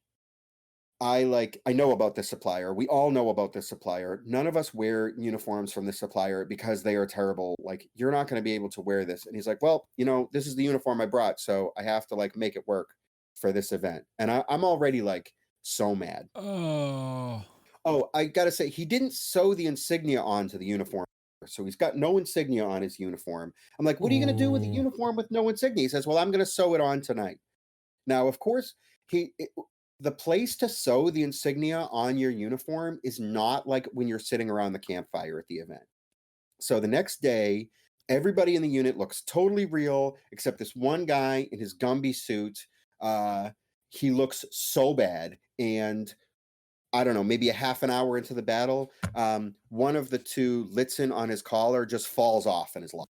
I know about this supplier. We all know about this supplier. None of us wear uniforms from this supplier because they are terrible. Like, you're not going to be able to wear this." And he's like, "Well, this is the uniform I brought, so I have to like make it work for this event." And I'm already like so mad. Oh, I gotta say, he didn't sew the insignia onto the uniform, so he's got no insignia on his uniform. I'm like, "What are you gonna do with the uniform with no insignia?" He says, "Well, I'm gonna sew it on tonight." Now, of course, the place to sew the insignia on your uniform is not like when you're sitting around the campfire at the event. So the next day, everybody in the unit looks totally real, except this one guy in his Gumby suit. He looks so bad, and I don't know, maybe a half an hour into the battle, one of the two Litzen on his collar just falls off in his life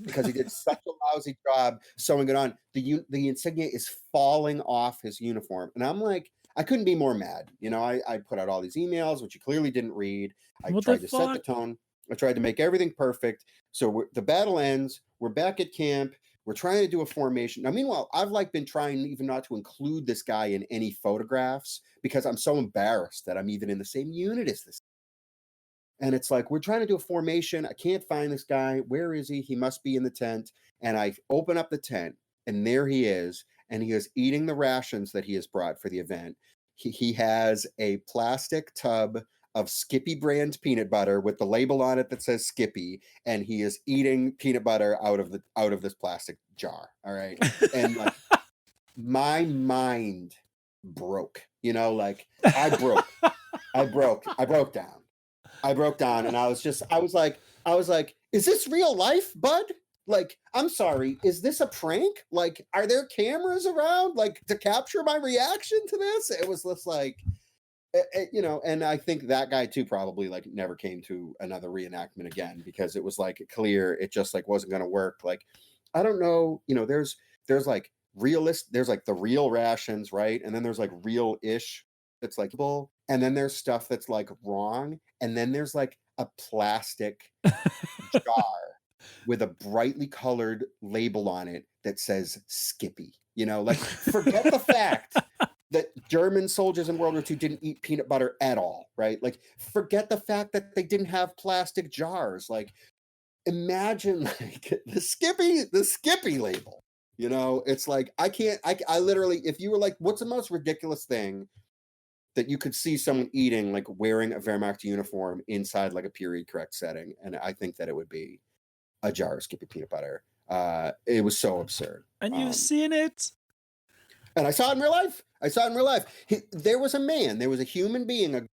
because he did such a lousy job sewing it on. The insignia is falling off his uniform. And I'm like, I couldn't be more mad. I put out all these emails, which you clearly didn't read. I tried to set the tone. I tried to make everything perfect. So the battle ends. We're back at camp. We're trying to do a formation. Now, meanwhile, I've like been trying even not to include this guy in any photographs because I'm so embarrassed that I'm even in the same unit as this. And it's like, we're trying to do a formation. I can't find this guy. Where is he? He must be in the tent. And I open up the tent, and there he is. And he is eating the rations that he has brought for the event. He has a plastic tub of Skippy brand peanut butter with the label on it that says Skippy, and he is eating peanut butter out of this plastic jar. All right. And like my mind broke, like I broke down. And I was like, "Is this real life, bud? Like, I'm sorry, is this a prank? Like, are there cameras around like to capture my reaction to this?" It was just like, and I think that guy too probably like never came to another reenactment again because it was like clear it just like wasn't going to work. Like, I don't know, there's like there's like the real rations, right? And then there's like real-ish that's like bull, and then there's stuff that's like wrong, and then there's like a plastic jar with a brightly colored label on it that says Skippy. Like, forget the fact that German soldiers in World War II didn't eat peanut butter at all, right? Like, forget the fact that they didn't have plastic jars. Like, imagine like the Skippy label. It's like, I literally, if you were like, what's the most ridiculous thing that you could see someone eating, like wearing a Wehrmacht uniform inside like a period correct setting? And I think that it would be a jar of Skippy peanut butter. It was so absurd. And you've seen it? And I saw it in real life. There was a human being, an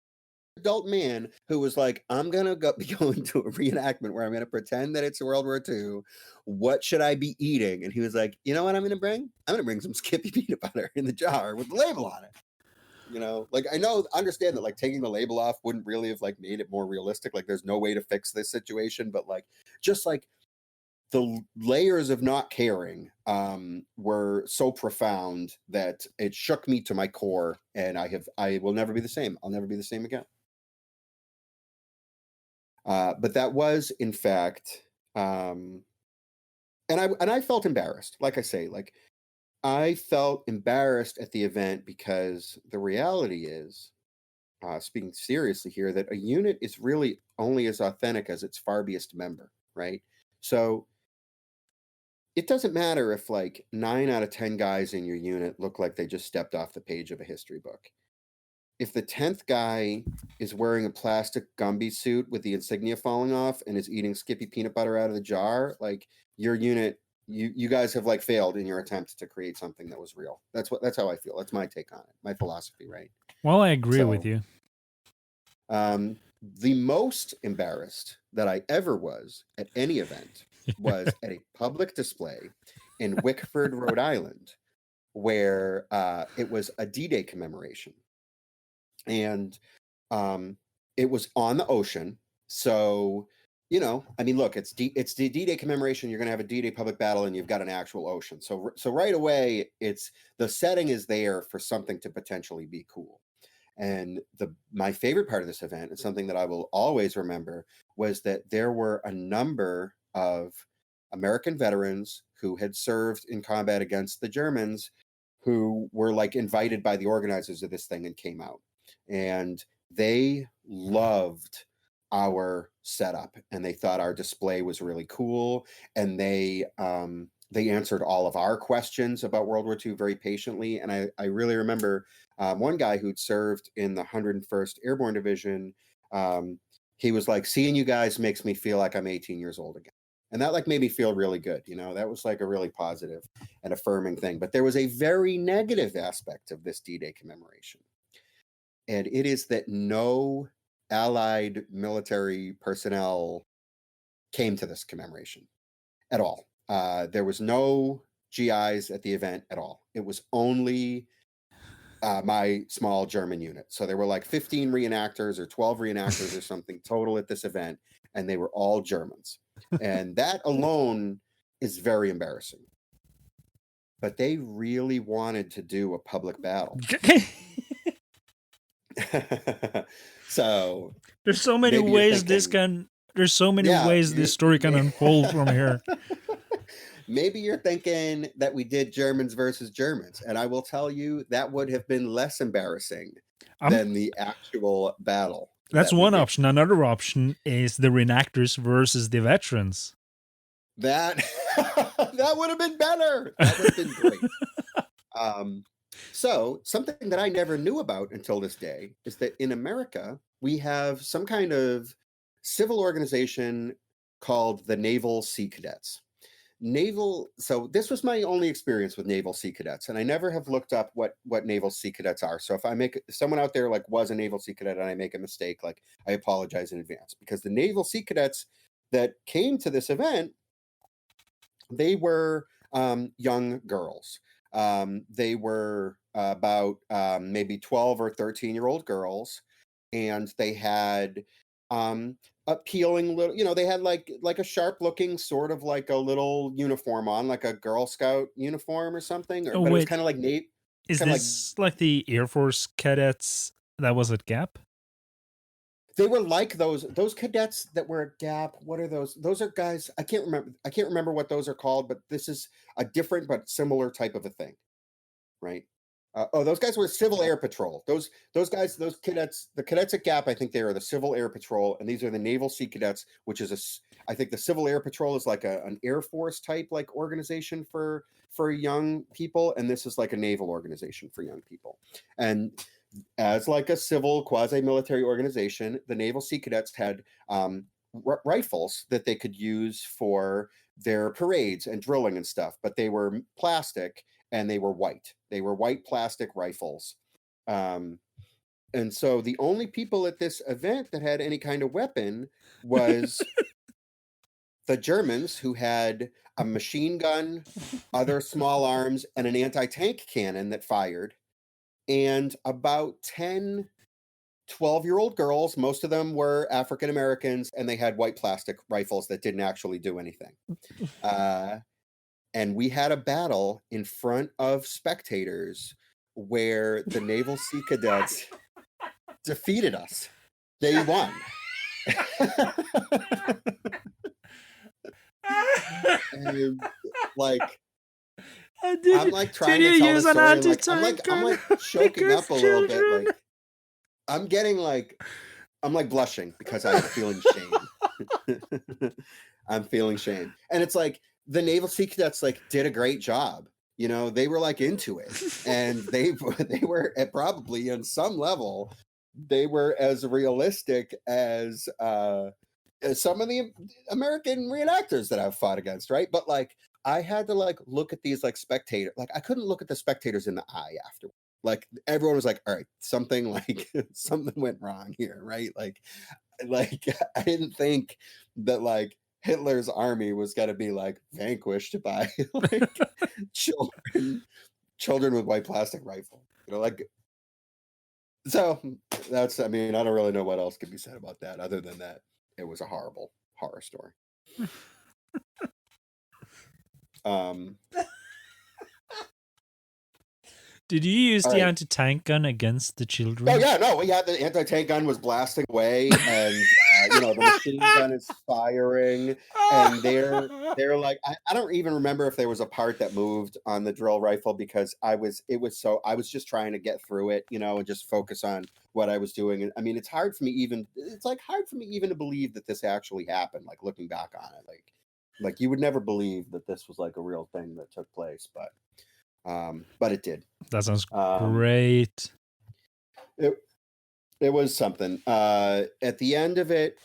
adult man who was like, I'm going to be going to a reenactment where I'm going to pretend that it's World War II. What should I be eating? And he was like, you know what I'm going to bring? I'm going to bring some Skippy peanut butter in the jar with the label on it. Like, understand that like taking the label off wouldn't really have like made it more realistic. Like, there's no way to fix this situation, but like, just like the layers of not caring were so profound that it shook me to my core, and I will never be the same. I'll never be the same again. But that was, in fact, and I felt embarrassed. Like I say, like, I felt embarrassed at the event because the reality is, speaking seriously here, that a unit is really only as authentic as its farbiest member, right? So it doesn't matter if like 9 out of 10 guys in your unit look like they just stepped off the page of a history book. If the 10th guy is wearing a plastic Gumby suit with the insignia falling off and is eating Skippy peanut butter out of the jar, like, your unit, you guys have like failed in your attempt to create something that was real. That's how I feel. That's my take on it, my philosophy, right? Well, I agree with you. The most embarrassed that I ever was at any event was at a public display in Wickford, Rhode Island, where it was a D-Day commemoration. And it was on the ocean. So, I mean, look, it's the D-Day commemoration. You're going to have a D-Day public battle and you've got an actual ocean. So right away, the setting is there for something to potentially be cool. And my favorite part of this event, and something that I will always remember, was that there were a number of American veterans who had served in combat against the Germans who were like invited by the organizers of this thing and came out. And they loved our setup and they thought our display was really cool. And they answered all of our questions about World War II very patiently. And I really remember one guy who'd served in the 101st Airborne Division. He was like, seeing you guys makes me feel like I'm 18 years old again. And that like made me feel really good. That was like a really positive and affirming thing. But there was a very negative aspect of this D-Day commemoration. And it is that no Allied military personnel came to this commemoration at all. There was no GIs at the event at all. It was only my small German unit. So there were like 15 reenactors or 12 reenactors or something total at this event, and they were all Germans. And that alone is very embarrassing. But they really wanted to do a public battle. So there's so many ways this story can unfold from here. Maybe you're thinking that we did Germans versus Germans, and I will tell you that would have been less embarrassing than the actual battle. That's one option. Another option is the reenactors versus the veterans. That would have been better. That would have been great. So something that I never knew about until this day is that in America, we have some kind of civil organization called the Naval Sea Cadets. So this was my only experience with Naval Sea Cadets, and I never have looked up what Naval Sea Cadets are. So if someone out there like was a Naval Sea Cadet and I make a mistake, like, I apologize in advance, because the Naval Sea Cadets that came to this event, they were young girls. They were about maybe 12 or 13-year-old girls, and they had appealing little, they had like a sharp looking sort of like a little uniform on, like a Girl Scout uniform or something. But it was kind of like Nate. Is this like the Air Force cadets that was at Gap? They were like those cadets that were at Gap. What are those? Those are guys. I can't remember what those are called, but this is a different but similar type of a thing, right? Those guys were Civil Air Patrol. Those guys, those cadets, the cadets at Gap, I think they are the Civil Air Patrol, and these are the Naval Sea Cadets, which is I think the Civil Air Patrol is like an Air Force type like organization for young people, and this is like a naval organization for young people. And as like a civil quasi-military organization, the Naval Sea Cadets had rifles that they could use for their parades and drilling and stuff, but they were plastic and they were white. They were white plastic rifles. And so the only people at this event that had any kind of weapon was the Germans, who had a machine gun, other small arms, and an anti-tank cannon that fired. And about 10, 12-year-old girls, most of them were African Americans, and they had white plastic rifles that didn't actually do anything. And we had a battle in front of spectators where the Naval Sea Cadets defeated us. They won. And, like, I'm like trying to tell the story, and like I'm like choking up a little bit. Like I'm like blushing because I'm feeling shame. I'm feeling shame, and it's like the Naval Sea Cadets like did a great job. You know, they were like into it, and they were at probably on some level they were as realistic as some of the American reenactors that I've fought against, right? But like I had to like look at these like spectators, like I couldn't look at the spectators in the eye after. Like everyone was like, all right, something like something went wrong here, right? Like I didn't think that like Hitler's army was gonna be like vanquished by like children with white plastic rifle. You know, like so that's I mean, I don't really know what else could be said about that other than that it was a horrible horror story. Did you use the right. anti-tank gun against the children? Oh yeah, no, yeah, the anti-tank gun was blasting away, and you know the machine gun is firing, and they're like, I don't even remember if there was a part that moved on the drill rifle because I was just trying to get through it, you know, and just focus on what I was doing. And I mean, it's hard for me even to believe that this actually happened. Like looking back on it, like you would never believe that this was like a real thing that took place, but it did. That sounds great. It was something. At the end of it,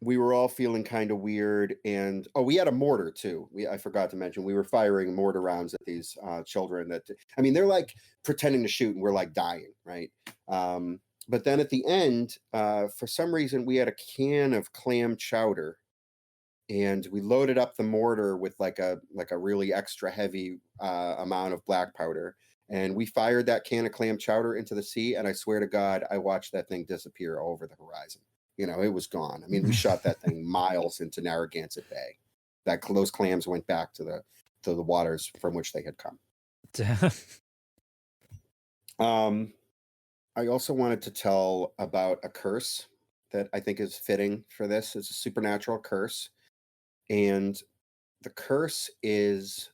we were all feeling kind of weird, and we had a mortar too. I forgot to mention we were firing mortar rounds at these children. That I mean, they're like pretending to shoot, and we're like dying, right? But then at the end, for some reason, we had a can of clam chowder, and we loaded up the mortar with like a really extra heavy amount of black powder. And we fired that can of clam chowder into the sea, and I swear to God, I watched that thing disappear over the horizon. You know, it was gone. I mean, we shot that thing miles into Narragansett Bay. Those clams went back to the waters from which they had come. I also wanted to tell about a curse that I think is fitting for this. It's a supernatural curse, and the curse is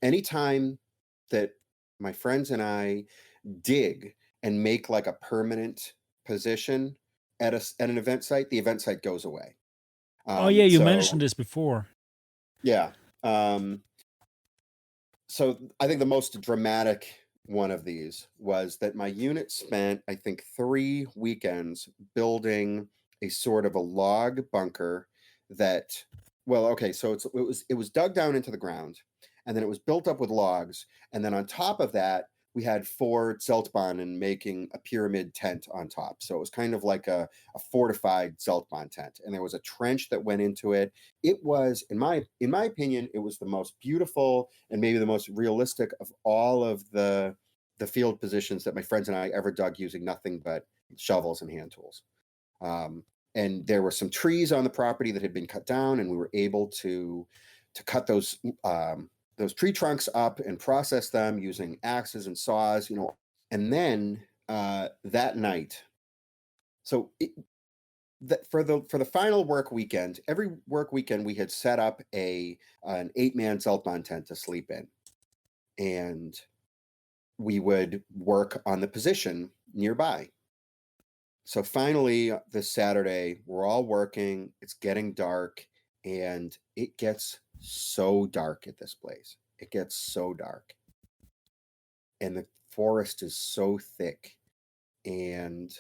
anytime that my friends and I dig and make like a permanent position at an event site, the event site goes away. Oh yeah, you mentioned this before. Yeah. So I think the most dramatic one of these was that my unit spent, I think, 3 weekends building a sort of a log bunker that, well, okay, so it was dug down into the ground, and then it was built up with logs, and then on top of that we had 4 Zeltbahnen making a pyramid tent on top. So it was kind of like a fortified Zeltbahn tent, and there was a trench that went into it. It was, in my opinion, it was the most beautiful and maybe the most realistic of all of the field positions that my friends and I ever dug using nothing but shovels and hand tools. And there were some trees on the property that had been cut down, and we were able to cut those tree trunks up and process them using axes and saws, you know. And then that night, so for the final work weekend, every work weekend we had set up an 8-man Zeltman tent to sleep in, and we would work on the position nearby. So finally, this Saturday, we're all working. It's getting dark, and it gets so dark at this place. It gets so dark, and the forest is so thick, and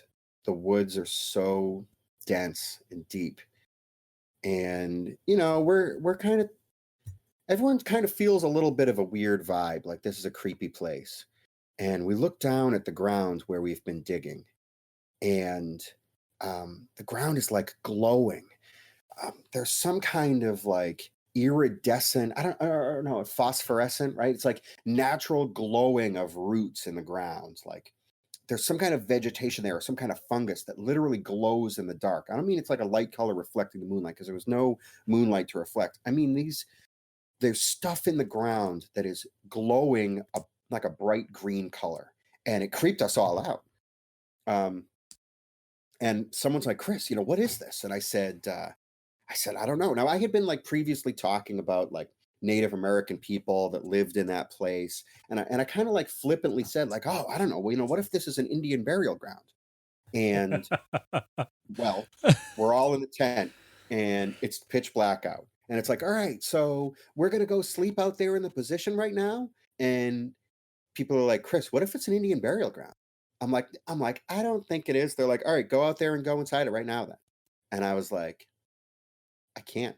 the woods are so dense and deep. And we're kind of everyone kind of feels a little bit of a weird vibe, like this is a creepy place. And we look down at the ground where we've been digging, and the ground is like glowing. There's some kind of like iridescent, I don't know, phosphorescent, right? It's like natural glowing of roots in the ground. Like there's some kind of vegetation there, or some kind of fungus that literally glows in the dark. I don't mean it's like a light color reflecting the moonlight, because there was no moonlight to reflect. I mean, there's stuff in the ground that is glowing like a bright green color, and it creeped us all out. And someone's like, Chris, what is this? And I said, I don't know. Now, I had been like previously talking about like Native American people that lived in that place. And I kind of like flippantly said like, oh, I don't know. Well, what if this is an Indian burial ground? And well, we're all in the tent and it's pitch black out. And it's like, all right, so we're going to go sleep out there in the position right now. And people are like, Chris, what if it's an Indian burial ground? I'm like, I don't think it is. They're like, all right, go out there and go inside it right now then. And I was like, I can't.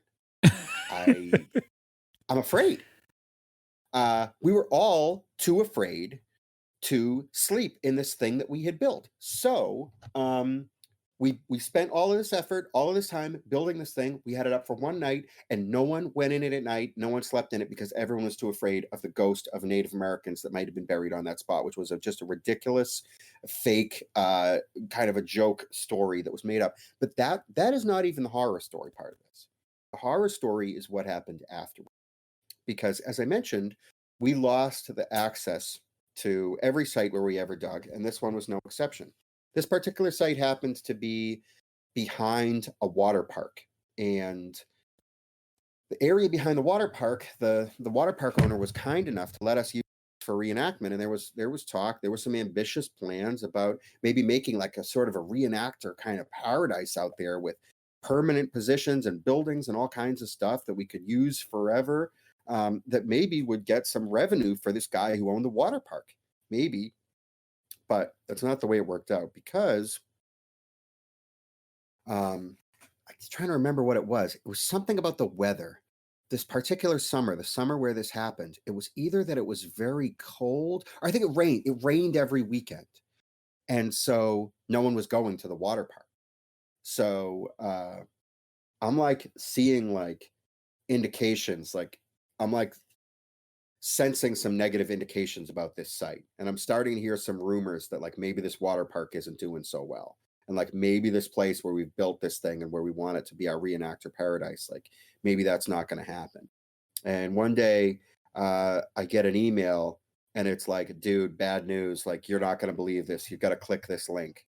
I'm afraid. We were all too afraid to sleep in this thing that we had built. So we spent all of this effort, all of this time building this thing. We had it up for one night, and no one went in it at night. No one slept in it because everyone was too afraid of the ghost of Native Americans that might have been buried on that spot, which was just a ridiculous, fake, kind of a joke story that was made up. But that is not even the horror story part of this. The horror story is what happened afterward. Because as I mentioned, we lost the access to every site where we ever dug, and this one was no exception. This particular site happens to be behind a water park, and the area behind the water park, the water park owner was kind enough to let us use for reenactment, and there was talk, there were some ambitious plans about maybe making like a sort of a reenactor kind of paradise out there with permanent positions and buildings and all kinds of stuff that we could use forever. That maybe would get some revenue for this guy who owned the water park, maybe. But that's not the way it worked out, because I'm trying to remember what it was. It was something about the weather. This particular summer, the summer where this happened, it was either that it was very cold, or I think it rained. It rained every weekend. And so no one was going to the water park. So I'm like seeing like indications, like I'm like sensing some negative indications about this site, and I'm starting to hear some rumors that like maybe this water park isn't doing so well, and like maybe this place where we've built this thing and where we want it to be our reenactor paradise, like maybe that's not going to happen. And one day I get an email, and it's like, dude, bad news, like you're not going to believe this, you've got to click this link.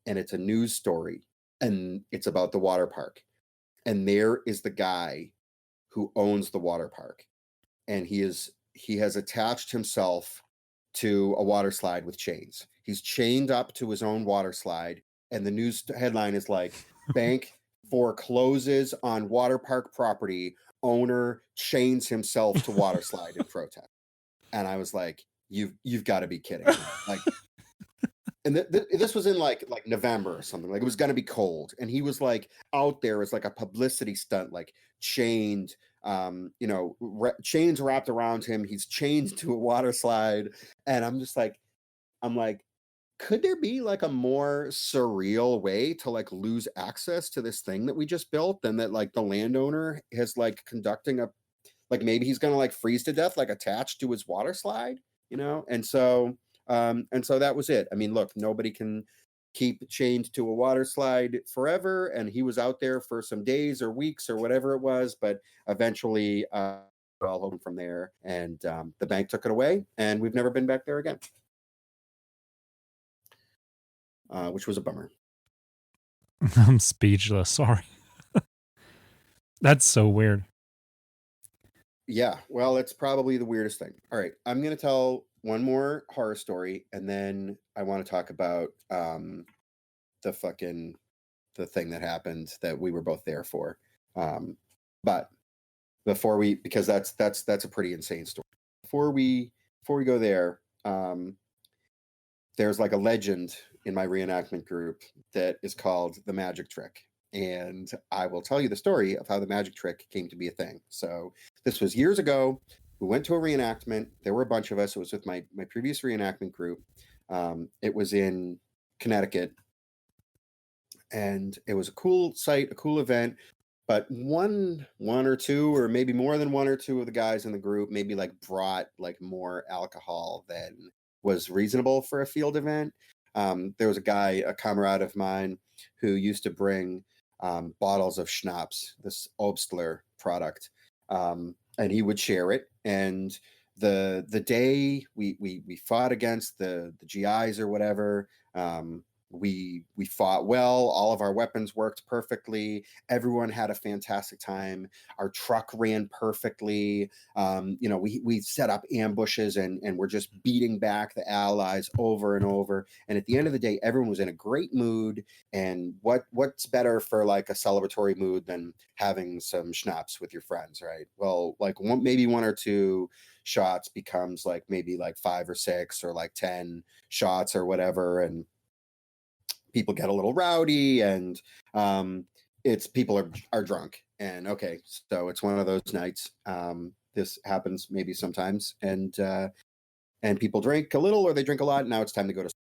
And it's a news story, and it's about the water park, and there is the guy who owns the water park, and he has attached himself to a water slide with chains. He's chained up to his own water slide, and the news headline is like, bank forecloses on water park property, owner chains himself to water slide in protest. And I was like, you've got to be kidding me. Like, and this was in like November or something. Like it was going to be cold, and he was like out there as like a publicity stunt, like chained, chains wrapped around him. He's chained to a water slide, and I'm like, could there be like a more surreal way to like lose access to this thing that we just built than that like the landowner has like conducting a, like maybe he's gonna like freeze to death like attached to his water slide, and so that was it. I mean, look, nobody can keep chained to a water slide forever, and he was out there for some days or weeks or whatever it was, but eventually all home from there, and the bank took it away, and we've never been back there again, which was a bummer. I'm speechless. Sorry. That's so weird. Yeah, well, it's probably the weirdest thing. All right, I'm gonna tell one more horror story, and then I want to talk about the fucking the thing that happened that we were both there for. Um, but because that's a pretty insane story. Before we go there, there's like a legend in my reenactment group that is called the magic trick. And I will tell you the story of how the magic trick came to be a thing. So this was years ago. We went to a reenactment. There were a bunch of us. It was with my previous reenactment group. It was in Connecticut, and it was a cool site, a cool event. But one or two, or maybe more than one or two of the guys in the group, maybe like brought like more alcohol than was reasonable for a field event. There was a guy, a comrade of mine, who used to bring bottles of schnapps, this Obstler product, and he would share it. And the day we fought against the GIs or whatever, we fought well. All of our weapons worked perfectly. Everyone had a fantastic time. Our truck ran perfectly. We set up ambushes and we're just beating back the Allies over and over. And at the end of the day, everyone was in a great mood. And what's better for like a celebratory mood than having some schnapps with your friends, right? Well, like maybe one or two shots becomes like maybe like 5 or 6 or like 10 shots or whatever, and people get a little rowdy, and it's people are drunk, and okay, so it's one of those nights. This happens maybe sometimes, and people drink a little or they drink a lot. And now it's time to go to sleep.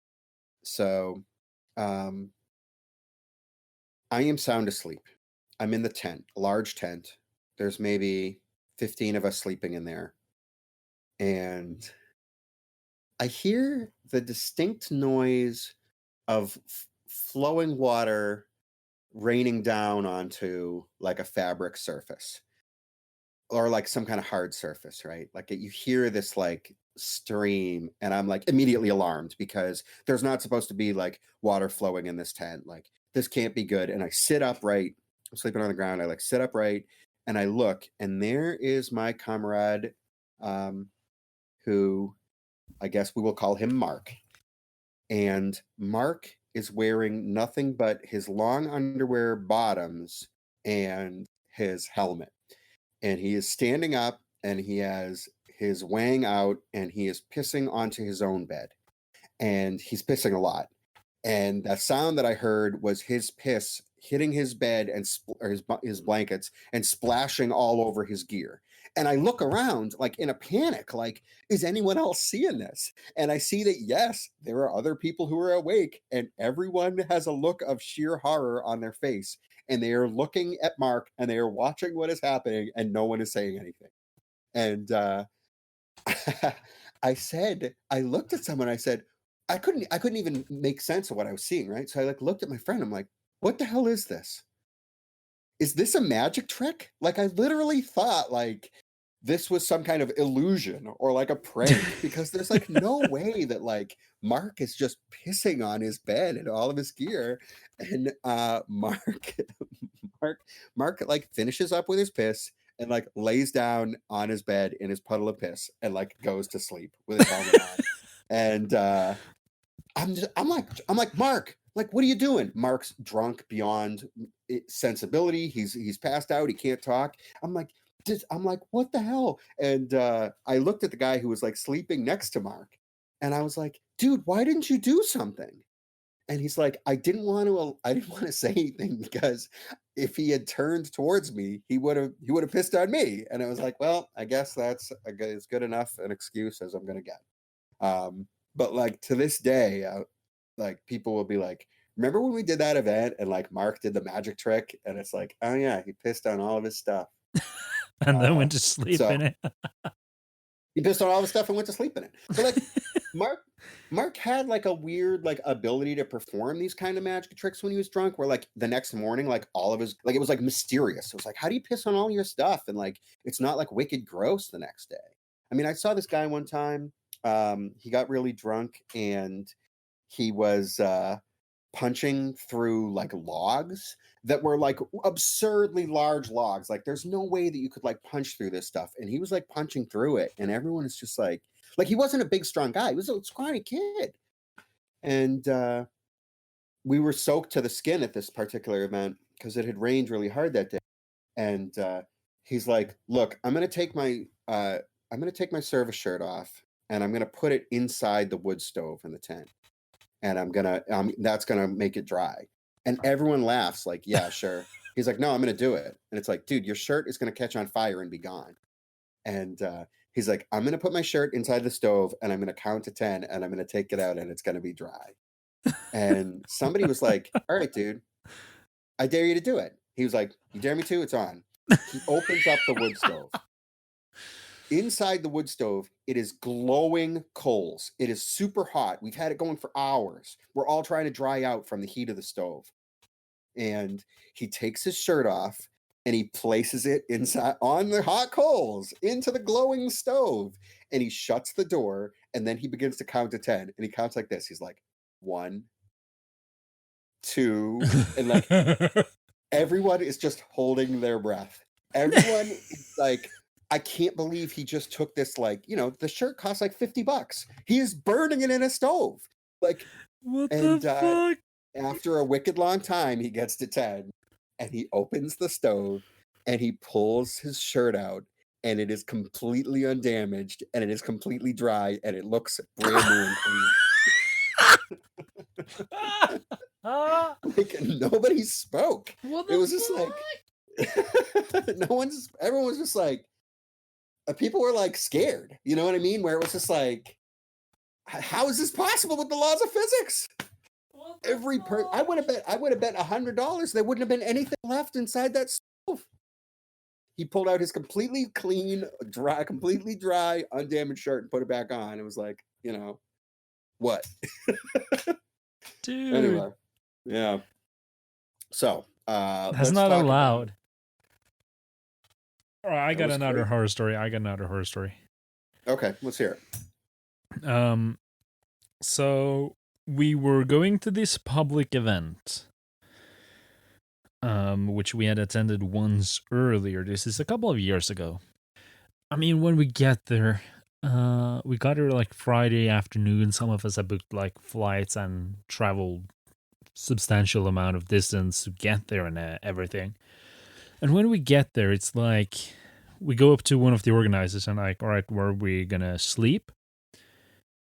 So I am sound asleep. I'm in the tent, a large tent. There's maybe 15 of us sleeping in there, and I hear the distinct noise of flowing water raining down onto like a fabric surface or like some kind of hard surface, right? Like you hear this like stream, and I'm like immediately alarmed because there's not supposed to be like water flowing in this tent. Like this can't be good. And I sit upright. I'm sleeping on the ground. I like sit upright and I look, and there is my comrade, who I guess we will call him Mark. And Mark is wearing nothing but his long underwear bottoms and his helmet. And he is standing up and he has his wang out and he is pissing onto his own bed. And he's pissing a lot. And that sound that I heard was his piss hitting his bed and his blankets and splashing all over his gear. And I look around like in a panic, like, is anyone else seeing this? And I see that, yes, there are other people who are awake, and everyone has a look of sheer horror on their face. And they are looking at Mark and they are watching what is happening, and no one is saying anything. And I looked at someone, I said, I couldn't even make sense of what I was seeing, right? So I like looked at my friend, I'm like, what the hell is this? Is this a magic trick? Like I literally thought like this was some kind of illusion or like a prank, because there's like no way that like Mark is just pissing on his bed and all of his gear. And Mark Mark like finishes up with his piss and like lays down on his bed in his puddle of piss and like goes to sleep with his helmet on. And I'm like, Mark, like, what are you doing? Mark's drunk beyond sensibility. He's passed out. He can't talk. I'm like, what the hell? And I looked at the guy who was like sleeping next to Mark, and I was like, dude, why didn't you do something? And he's like, I didn't want to say anything, because if he had turned towards me, he would have pissed on me. And I was like, well, I guess that's as good enough an excuse as I'm gonna get. But like to this day, like people will be like, remember when we did that event and like Mark did the magic trick? And it's like, oh yeah, he pissed on all of his stuff. And then went to sleep So in it. he pissed on all the stuff and went to sleep in it. But like Mark had like a weird like ability to perform these kind of magic tricks when he was drunk, where like the next morning, like all of his, like it was like mysterious. It was like, how do you piss on all your stuff? And like it's not like wicked gross the next day. I mean, I saw this guy one time. He got really drunk and he was punching through like logs that were like absurdly large logs. Like there's no way that you could like punch through this stuff. And he was like punching through it. And everyone is just like he wasn't a big, strong guy. He was a scrawny kid. And we were soaked to the skin at this particular event because it had rained really hard that day. And he's like, look, I'm going to take my service shirt off and I'm going to put it inside the wood stove in the tent. And that's going to make it dry. And everyone laughs like, yeah, sure. He's like, no, I'm going to do it. And it's like, dude, your shirt is going to catch on fire and be gone. And he's like, I'm going to put my shirt inside the stove and I'm going to count to 10 and I'm going to take it out and it's going to be dry. And somebody was like, all right, dude, I dare you to do it. He was like, you dare me to? It's on. He opens up the wood stove. Inside the wood stove, it is glowing coals. It is super hot. We've had it going for hours. We're all trying to dry out from the heat of the stove. And he takes his shirt off and he places it inside on the hot coals into the glowing stove. And he shuts the door and then he begins to count to 10. And he counts like this. He's like, 1, 2, and like everyone is just holding their breath. Everyone is like, I can't believe he just took this, like, the shirt costs like $50. He is burning it in a stove. Like, what the fuck? After a wicked long time, he gets to 10 and he opens the stove and he pulls his shirt out and it is completely undamaged and it is completely dry and it looks brand new and clean. Like nobody spoke. It was just like everyone was just like, people were like scared, you know what I mean? Where it was just like, how is this possible with the laws of physics? I would have bet $100 there wouldn't have been anything left inside that stove. He pulled out his completely dry, undamaged shirt and put it back on. It was like, what? Dude. Anyway, yeah. So that's not allowed. All right, I got another horror story. Okay, let's hear it. So we were going to this public event, which we had attended once earlier. This is a couple of years ago. I mean, when we get there, we got there like Friday afternoon. Some of us had booked like flights and traveled substantial amount of distance to get there and everything. And when we get there, it's like we go up to one of the organizers and like, all right, where are we gonna sleep?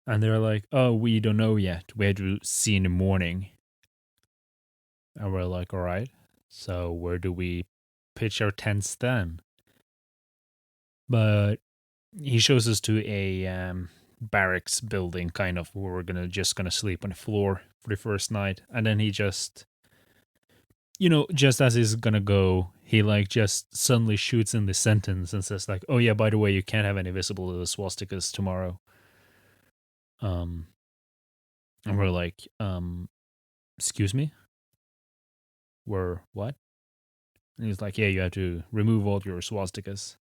And they're like, oh, we don't know yet. We had to see in the morning. And we're like, all right, so where do we pitch our tents then? But he shows us to a barracks building, kind of, where we're just gonna sleep on the floor for the first night. And then he just, just as he's gonna go, he like just suddenly shoots in the sentence and says like, oh yeah, by the way, you can't have any visible swastikas tomorrow. And we're like, excuse me? We're what? And he's like, yeah, you have to remove all your swastikas.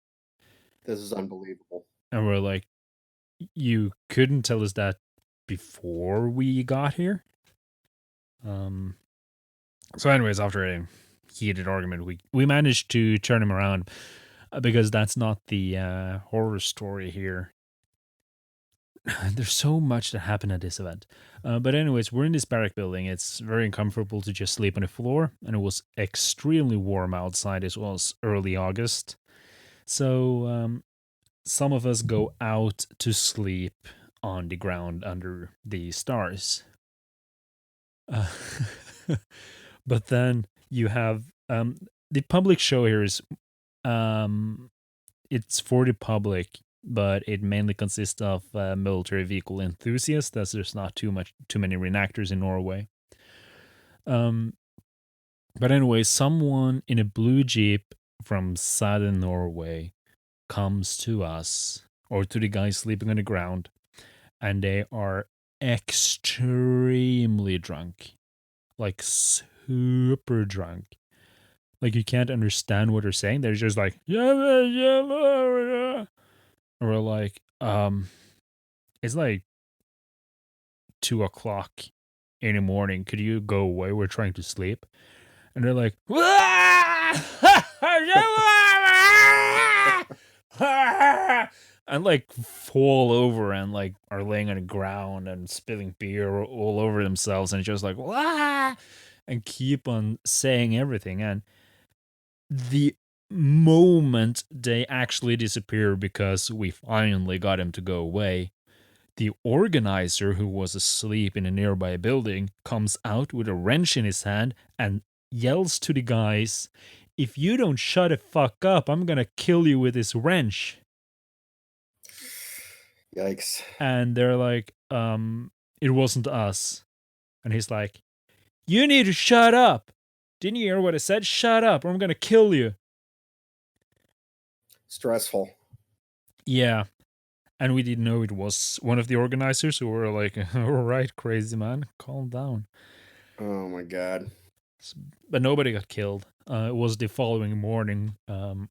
This is unbelievable. And we're like, you couldn't tell us that before we got here? So anyways, after a heated argument, we managed to turn him around because that's not the horror story here. There's so much that happened at this event. But anyways, we're in this barrack building. It's very uncomfortable to just sleep on the floor, and it was extremely warm outside. It was early August. So some of us go out to sleep on the ground under the stars. But then you have the public show here is it's for the public, but it mainly consists of military vehicle enthusiasts, as there's not too many reenactors in Norway. But anyway, someone in a blue Jeep from southern Norway comes to us, or to the guys sleeping on the ground, and they are extremely drunk. Like super drunk. Like you can't understand what they're saying. They're just like, yeah. And we're like, it's like 2:00 in the morning. Could you go away? We're trying to sleep. And they're like, and like fall over and like are laying on the ground and spilling beer all over themselves and just like, and keep on saying everything. And the moment they actually disappear because we finally got him to go away, the organizer, who was asleep in a nearby building, comes out with a wrench in his hand and yells to the guys, "If you don't shut the fuck up, I'm gonna kill you with this wrench." Yikes. And they're like, it wasn't us. And he's like, "You need to shut up. Didn't you hear what I said? Shut up or I'm gonna kill you." Stressful. Yeah. And we didn't know it was one of the organizers, who were like, "All right, crazy man, calm down." Oh my God. But nobody got killed. It was the following morning.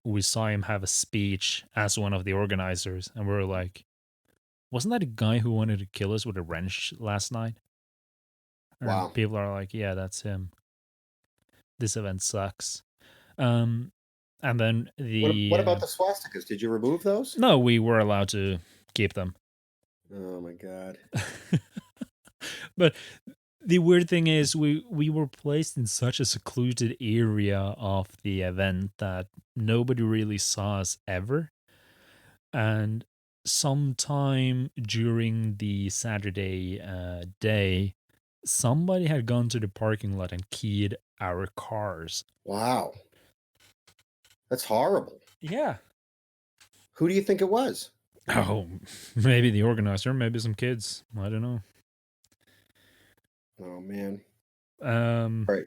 We saw him have a speech as one of the organizers, and we were like, "Wasn't that a guy who wanted to kill us with a wrench last night?" And Wow. people are like, "Yeah, that's him. This event sucks." And then What about the swastikas? Did you remove those? No, we were allowed to keep them. Oh my God. But the weird thing is, we were placed in such a secluded area of the event that nobody really saw us ever. And sometime during the Saturday day, somebody had gone to the parking lot and keyed our cars. Wow. That's horrible. Yeah. Who do you think it was? Oh, maybe the organizer, maybe some kids. I don't know. Oh man. Right.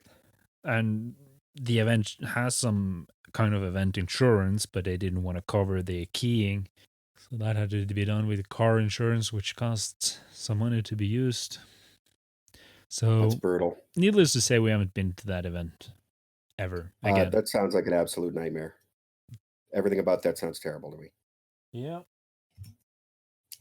And the event has some kind of event insurance, but they didn't want to cover the keying. So that had to be done with car insurance, which costs some money to be used. So that's brutal. Needless to say, we haven't been to that event ever again. That sounds like an absolute nightmare. Everything about that sounds terrible to me. Yeah.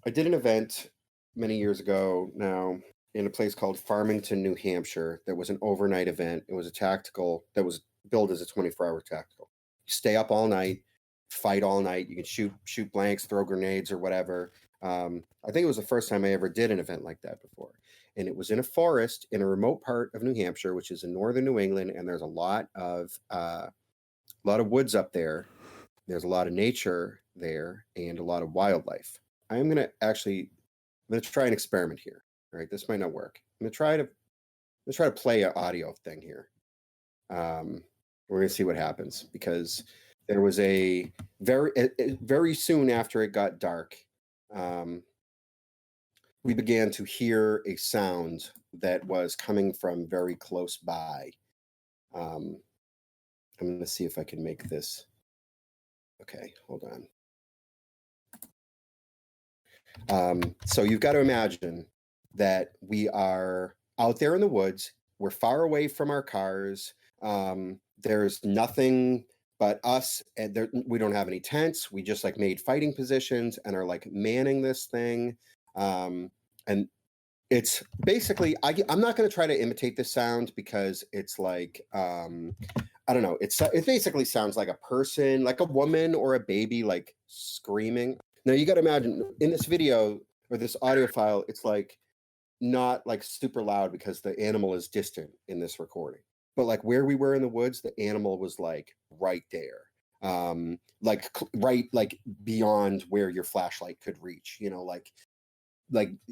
I did an event many years ago now in a place called Farmington, New Hampshire. That was an overnight event. It was a tactical that was billed as a 24-hour tactical. You stay up all night, fight all night. You can shoot blanks, throw grenades or whatever. I think it was the first time I ever did an event like that before. And it was in a forest in a remote part of New Hampshire, which is in northern New England, and there's a lot of woods up there. There's a lot of nature there and a lot of wildlife. I'm going to try an experiment here. All right, this might not work. I'm going to try to play an audio thing here. We're going to see what happens, because there was a very soon after it got dark, we began to hear a sound that was coming from very close by. I'm going to see if I can make this. Okay, hold on. So you've got to imagine that we are out there in the woods. We're far away from our cars. There's nothing but us, and we don't have any tents. We just like made fighting positions and are like manning this thing. And it's basically, I'm not going to try to imitate this sound, because it's like, I don't know. It basically sounds like a person, like a woman or a baby, like screaming. Now you got to imagine in this video or this audio file, it's like not like super loud because the animal is distant in this recording. But like where we were in the woods, the animal was like right there, right like beyond where your flashlight could reach. You know, like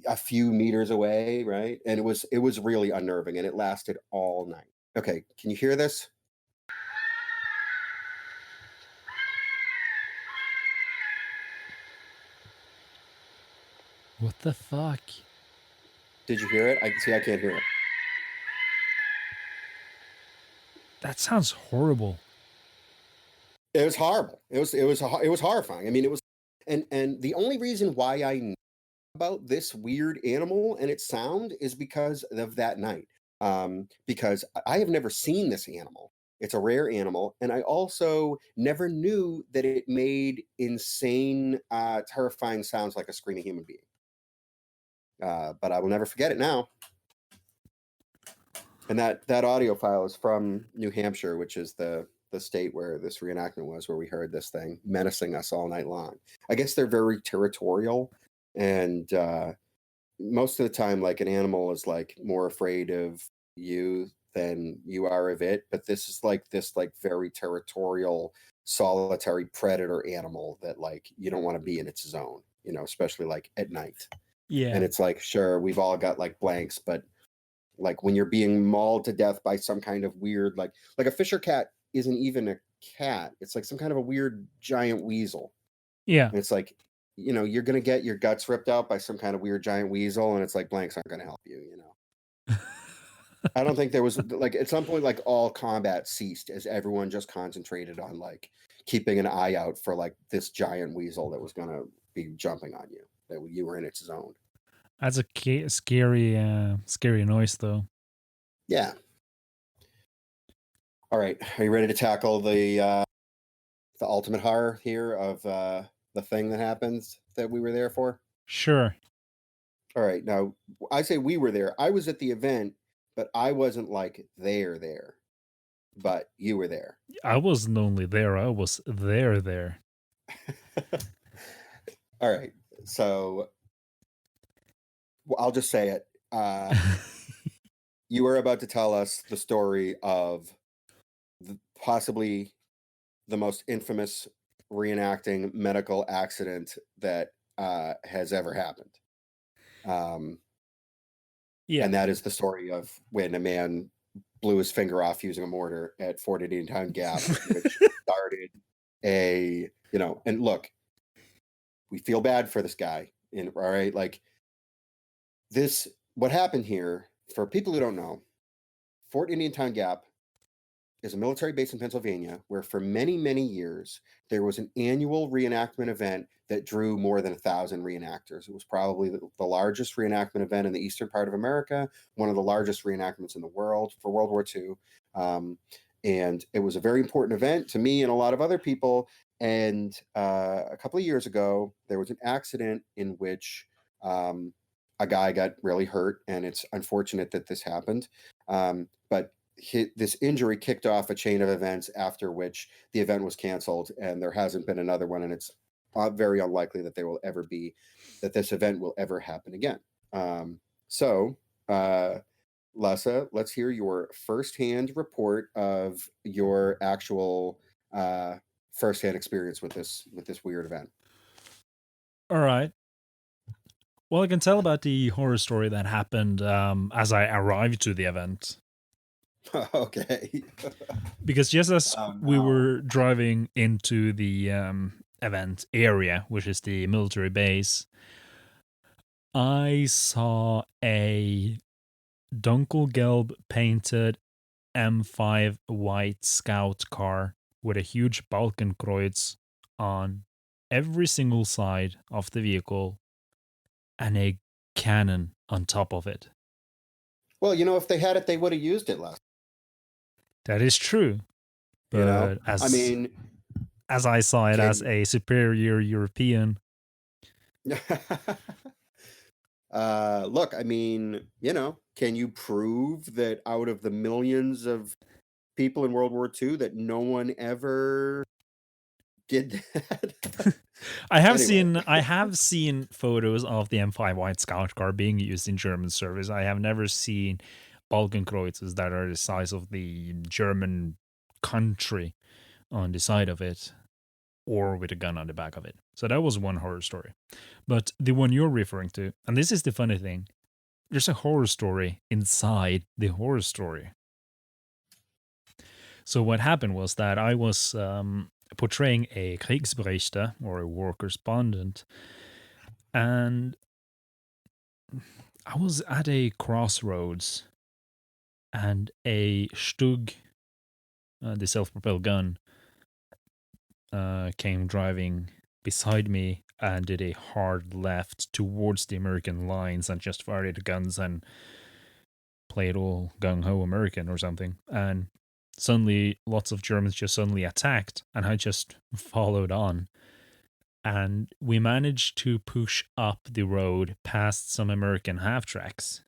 a few meters away, right? And it was really unnerving, and it lasted all night. Okay, can you hear this? What the fuck? Did you hear it? I can't hear it. That sounds horrible. It was horrible. It was horrifying. I mean, it was, and the only reason why I know about this weird animal and its sound is because of that night. Because I have never seen this animal. It's a rare animal, and I also never knew that it made insane, terrifying sounds like a screaming human being. But I will never forget it now. And that audio file is from New Hampshire, which is the state where this reenactment was, where we heard this thing menacing us all night long. I guess they're very territorial, and most of the time, like, an animal is like more afraid of you than you are of it. But this is like this like very territorial, solitary predator animal that like you don't want to be in its zone, you know, especially like at night. Yeah. And it's like, sure, we've all got like blanks, but like when you're being mauled to death by some kind of weird like a fisher cat isn't even a cat. It's like some kind of a weird giant weasel. Yeah. And it's like, you know, you're gonna get your guts ripped out by some kind of weird giant weasel, and it's like blanks aren't gonna help you, you know. I don't think there was like at some point like all combat ceased as everyone just concentrated on like keeping an eye out for like this giant weasel that was gonna be jumping on you, that you were in its zone. That's a scary noise, though. Yeah. All right, are you ready to tackle the ultimate horror here of the thing that happens that we were there for? Sure. All right, now I say we were there. I was at the event, but I wasn't like there, but you were there. I wasn't only there, I was there. All right, so I'll just say it. You were about to tell us the story of possibly the most infamous reenacting medical accident that has ever happened. Yeah. And that is the story of when a man blew his finger off using a mortar at Fort Indian Town Gap, which started a, you know, and look, we feel bad for this guy. And all right, like this, what happened here, for people who don't know, Fort Indian Town Gap is a military base in Pennsylvania where for many, many years there was an annual reenactment event that drew more than 1,000 reenactors. It was probably the largest reenactment event in the eastern part of America, one of the largest reenactments in the world for World War II. And it was a very important event to me and a lot of other people. And a couple of years ago, there was an accident in which a guy got really hurt, and it's unfortunate that this happened. But this injury kicked off a chain of events after which the event was canceled, and there hasn't been another one, and it's very unlikely that there will ever be, that this event will ever happen again. So Lasse, let's hear your firsthand report of your actual firsthand experience with this weird event. All right. Well, I can tell about the horror story that happened as I arrived to the event. Okay. Because just as we no. were driving into the event area, which is the military base, I saw a Dunkelgelb painted M5 white scout car with a huge Balkenkreuz on every single side of the vehicle and a cannon on top of it. Well, you know, if they had it, they would have used it last. That is true. But you know, as I saw it as a superior European. Look, I mean, you know, can you prove that out of the millions of people in World War II that no one ever did that? I have seen photos of the M5 White Scout car being used in German service. I have never seen Balkenkreuzes that are the size of the German country on the side of it, or with a gun on the back of it. So that was one horror story. But the one you're referring to, and this is the funny thing, there's a horror story inside the horror story. So what happened was that I was portraying a Kriegsberichter, or a war correspondent, and I was at a crossroads, and a Stug, the self-propelled gun, came driving beside me and did a hard left towards the American lines and just fired the guns and played all gung-ho American or something. And suddenly lots of Germans just suddenly attacked, and I just followed on. And we managed to push up the road past some American half-tracks.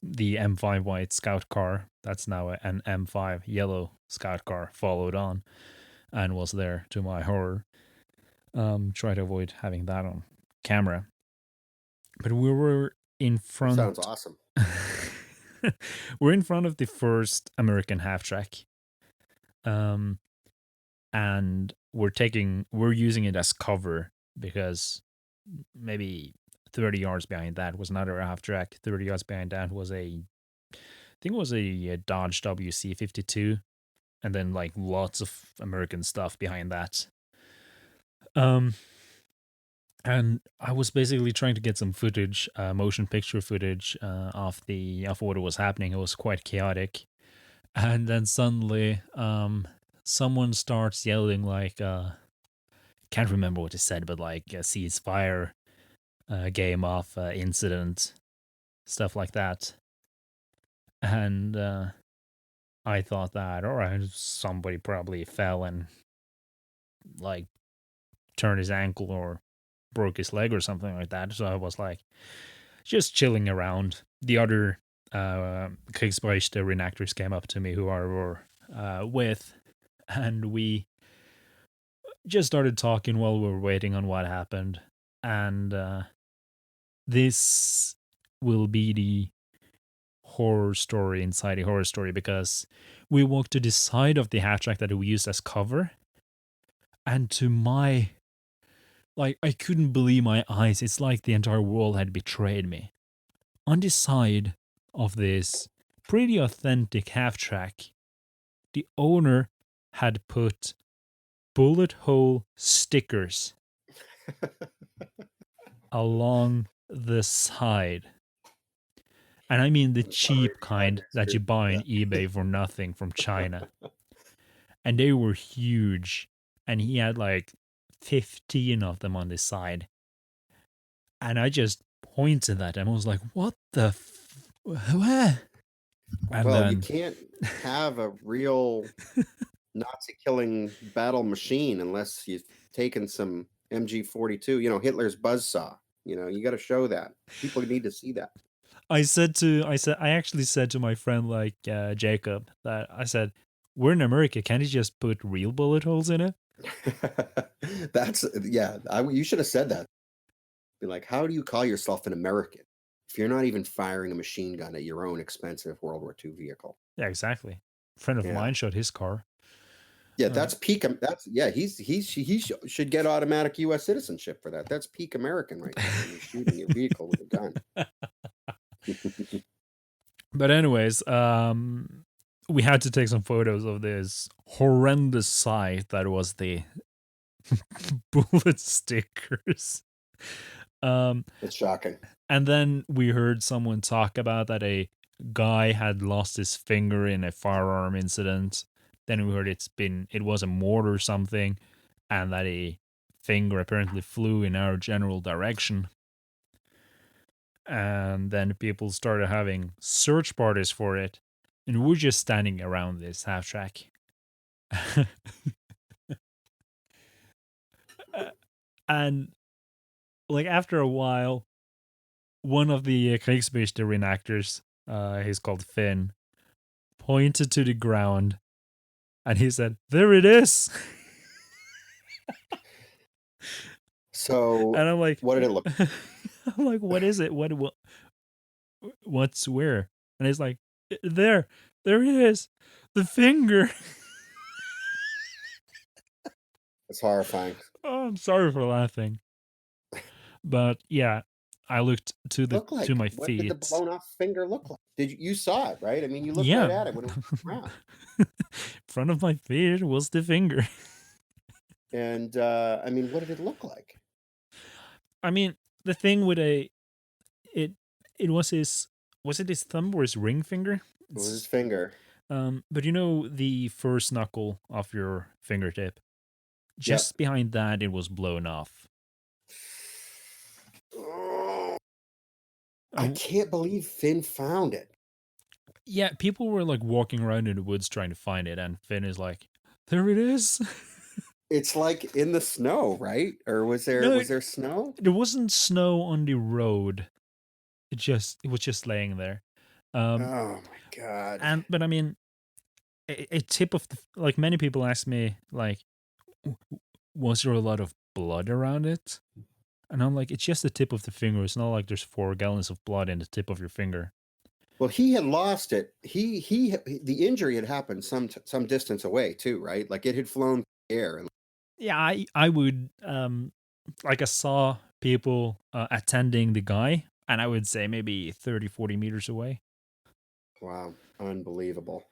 the M5 white scout car, that's now an M5 yellow scout car, followed on and was there to my horror. Try to avoid having that on camera. But we were in That front. sounds awesome. We're in front of the first American half track. And we're using it as cover because maybe 30 yards behind that was another half track. 30 yards behind that was I think it was a Dodge WC52, and then like lots of American stuff behind that. And I was basically trying to get some footage, motion picture footage, of what was happening. It was quite chaotic, and then suddenly, someone starts yelling like, can't remember what he said, but like a ceasefire, game off, incident, stuff like that. And I thought that, all right, somebody probably fell and like turned his ankle or broke his leg or something like that. So I was like just chilling around. The other Kriegsberichte reenactors came up to me who I were with, and we just started talking while we were waiting on what happened. And this will be the horror story inside a horror story, because we walked to the side of the half track that we used as cover, and to my, like, I couldn't believe my eyes. It's like the entire world had betrayed me. On the side of this pretty authentic half track, the owner had put bullet hole stickers along the side. And I mean the cheap kind that you buy on eBay for nothing from China. And they were huge. And he had like 15 of them on this side. And I just pointed at them. I was like, what the what? And Well, you then can't have a real Nazi killing battle machine unless you've taken some MG42, Hitler's buzzsaw. You got to show that. People need to see that. I actually said to my friend like Jacob that I said, we're in America. Can't you just put real bullet holes in it? You should have said that. Be like, how do you call yourself an American if you're not even firing a machine gun at your own expensive World War II vehicle? Yeah, exactly. A friend of Yeah. mine shot his car. Yeah, that's peak. He should get automatic U.S. citizenship for that. That's peak American right there. When you're shooting your vehicle with a gun. But anyways, we had to take some photos of this horrendous sight that was the bullet stickers. It's shocking. And then we heard someone talk about that a guy had lost his finger in a firearm incident. Then we heard it was a mortar or something, and that a finger apparently flew in our general direction. And then people started having search parties for it, and we're just standing around this half track. And like after a while, one of the Kriegsberichte reenactors, he's called Finn, pointed to the ground, and he said, "There it is." So, And I'm like, what did it look? I'm like, what is it? What's where? And he's like, there it is, the finger. It's horrifying. Oh, I'm sorry for laughing, but yeah, I looked to my What feet. did the blown off finger look like? You saw it, right? I mean, you looked Yeah. right at it when it was around. In front of my feet was the finger. And I mean, what did it look like? I mean, the thing with it was his thumb or his ring finger? It was his finger. But the first knuckle of your fingertip, just behind that, it was blown off. I can't believe Finn found it. Yeah, people were like walking around in the woods trying to find it, and Finn is like, "There it is." It's like in the snow, right? Or was there snow? There wasn't snow on the road. It was just laying there. Um, Oh my God. but I mean, a tip of like many people ask me like, was there a lot of blood around it? And I'm like, it's just the tip of the finger. It's not like there's 4 gallons of blood in the tip of your finger. Well, he had lost it. The injury had happened some distance away too, right? Like it had flown through the air. And Yeah, I would like I saw people attending the guy, and I would say maybe 30-40 meters away. wow, unbelievable.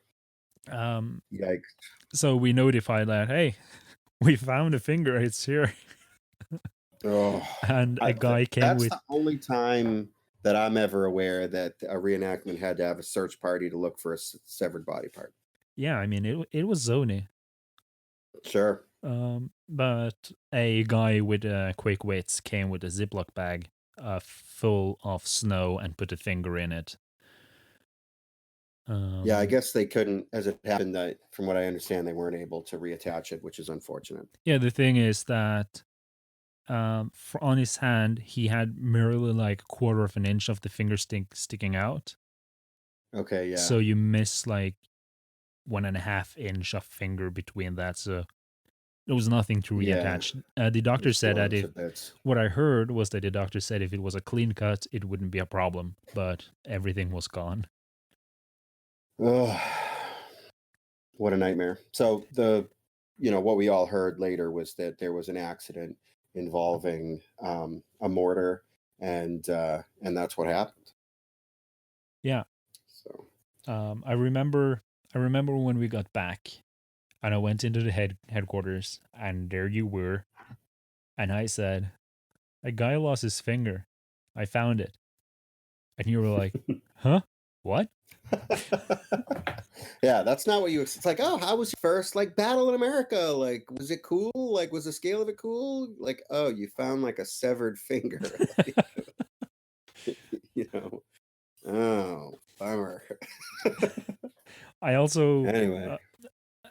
Um, Yikes. so we notified that, hey, we found a finger. It's here, Oh, and a guy came that's with. the only time that I'm ever aware that a reenactment had to have a search party to look for a severed body part. Yeah, I mean it was Zony. Sure. But a guy with quick wits came with a Ziploc bag full of snow and put a finger in it. Yeah, I guess they couldn't, as it happened, that from what I understand, they weren't able to reattach it, which is unfortunate. Yeah, the thing is that on his hand, he had merely like a quarter of an inch of the finger sticking out. Okay, yeah. So you miss like 1.5 inch of finger between that. So there was nothing to Yeah, reattach. The doctor it's said blown that to if bits. what I heard was that the doctor said if it was a clean cut, it wouldn't be a problem, but everything was gone. Oh, what a nightmare. So what we all heard later was that there was an accident involving a mortar, and that's what happened. Yeah. So I remember when we got back and I went into the headquarters and there you were. And I said, a guy lost his finger. I found it. And you were like, huh? What? yeah, that's not what you. It's like, oh, how was your first like battle in America? Like, was it cool? Like, was the scale of it cool? Like, oh, you found like a severed finger. Like, you know. Oh, bummer. I also, Anyway,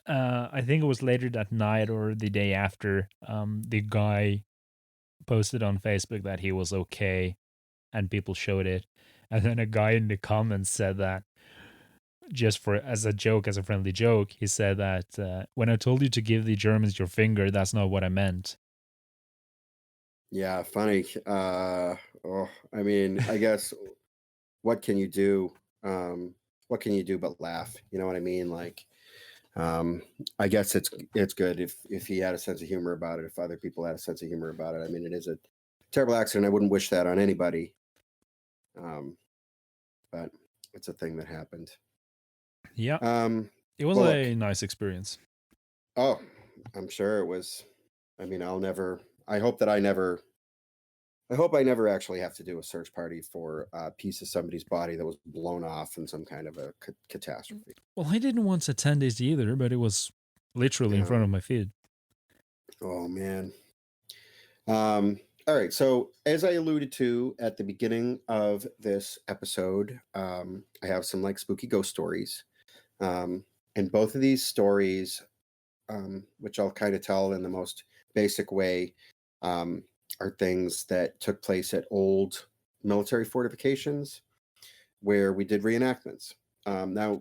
I think it was later that night or the day after, the guy posted on Facebook that he was okay and people showed it. And then a guy in the comments said that just for as a joke, as a friendly joke, he said that when I told you to give the Germans your finger, that's not what I meant. yeah, funny. Oh, I mean, I guess what can you do? What can you do but laugh? You know what I mean? Like, um, I guess it's good if he had a sense of humor about it. If other people had a sense of humor about it, I mean, it is a terrible accident. I wouldn't wish that on anybody. But it's a thing that happened. Yeah, Um, it was well, look. a nice experience. Oh, I'm sure it was. I mean, I'll never. I hope that I never. I hope I never actually have to do a search party for a piece of somebody's body that was blown off in some kind of a catastrophe. Well, I didn't want to attend this either, but it was literally in Yeah. front of my feet. Oh man. All right. So, as I alluded to at the beginning of this episode, I have some like spooky ghost stories. And both of these stories, which I'll kind of tell in the most basic way, um, are things that took place at old military fortifications where we did reenactments. Now,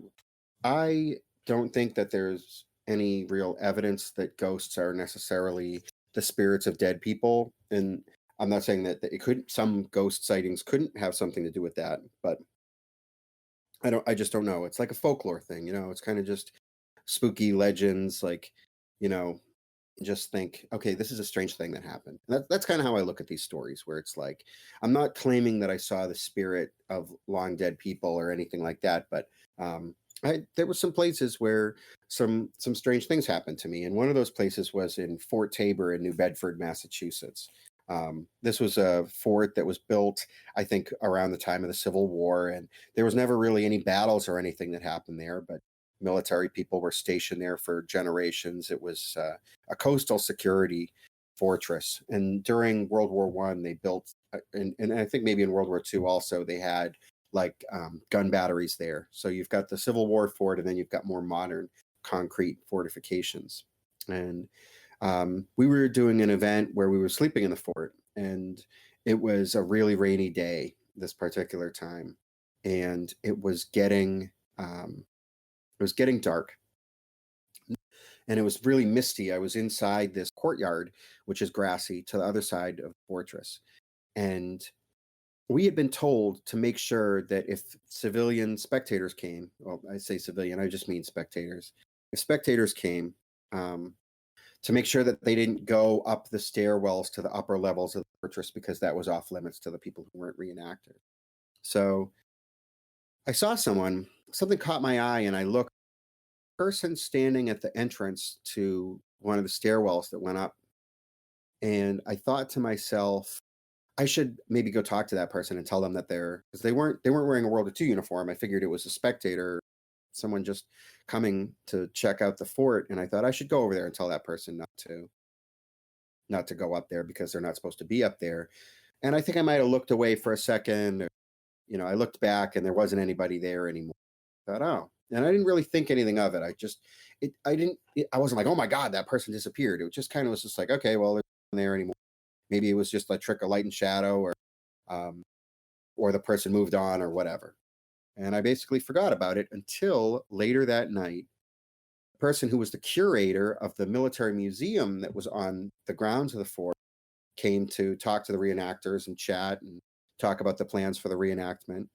I don't think that there's any real evidence that ghosts are necessarily the spirits of dead people, and I'm not saying that it could. Some ghost sightings couldn't have something to do with that, but I just don't know. It's like a folklore thing, you know. It's kind of just spooky legends, like you know, just think, okay, this is a strange thing that happened. That's kind of how I look at these stories, where it's like, I'm not claiming that I saw the spirit of long dead people or anything like that, but there were some places where some strange things happened to me, and one of those places was in Fort Tabor in New Bedford, Massachusetts. This was a fort that was built, I think, around the time of the Civil War, and there was never really any battles or anything that happened there, but military people were stationed there for generations. It was a coastal security fortress. And during World War One, they built, and I think maybe in World War Two also, they had like gun batteries there. So you've got the Civil War fort, and then you've got more modern concrete fortifications. And we were doing an event where we were sleeping in the fort, and it was a really rainy day this particular time. and it was getting dark, and it was really misty. I was inside this courtyard, which is grassy, to the other side of the fortress, and we had been told to make sure that if civilian spectators came, well, I say civilian, I just mean spectators. If spectators came, to make sure that they didn't go up the stairwells to the upper levels of the fortress, because that was off limits to the people who weren't reenactors. So I saw something caught my eye, and I looked. Person standing at the entrance to one of the stairwells that went up, and I thought to myself, I should maybe go talk to that person and tell them that because they weren't wearing a World War II uniform. I figured it was a spectator, someone just coming to check out the fort, and I thought I should go over there and tell that person not to go up there because they're not supposed to be up there. And I think I might have looked away for a second. I looked back and there wasn't anybody there anymore. I thought, oh, and I didn't really think anything of it. I wasn't like, oh my God, that person disappeared. It just kind of was just like, okay, well, they're not there anymore. Maybe it was just a trick of light and shadow, or the person moved on or whatever. And I basically forgot about it until later that night. The person who was the curator of the military museum that was on the grounds of the fort came to talk to the reenactors and chat and talk about the plans for the reenactment.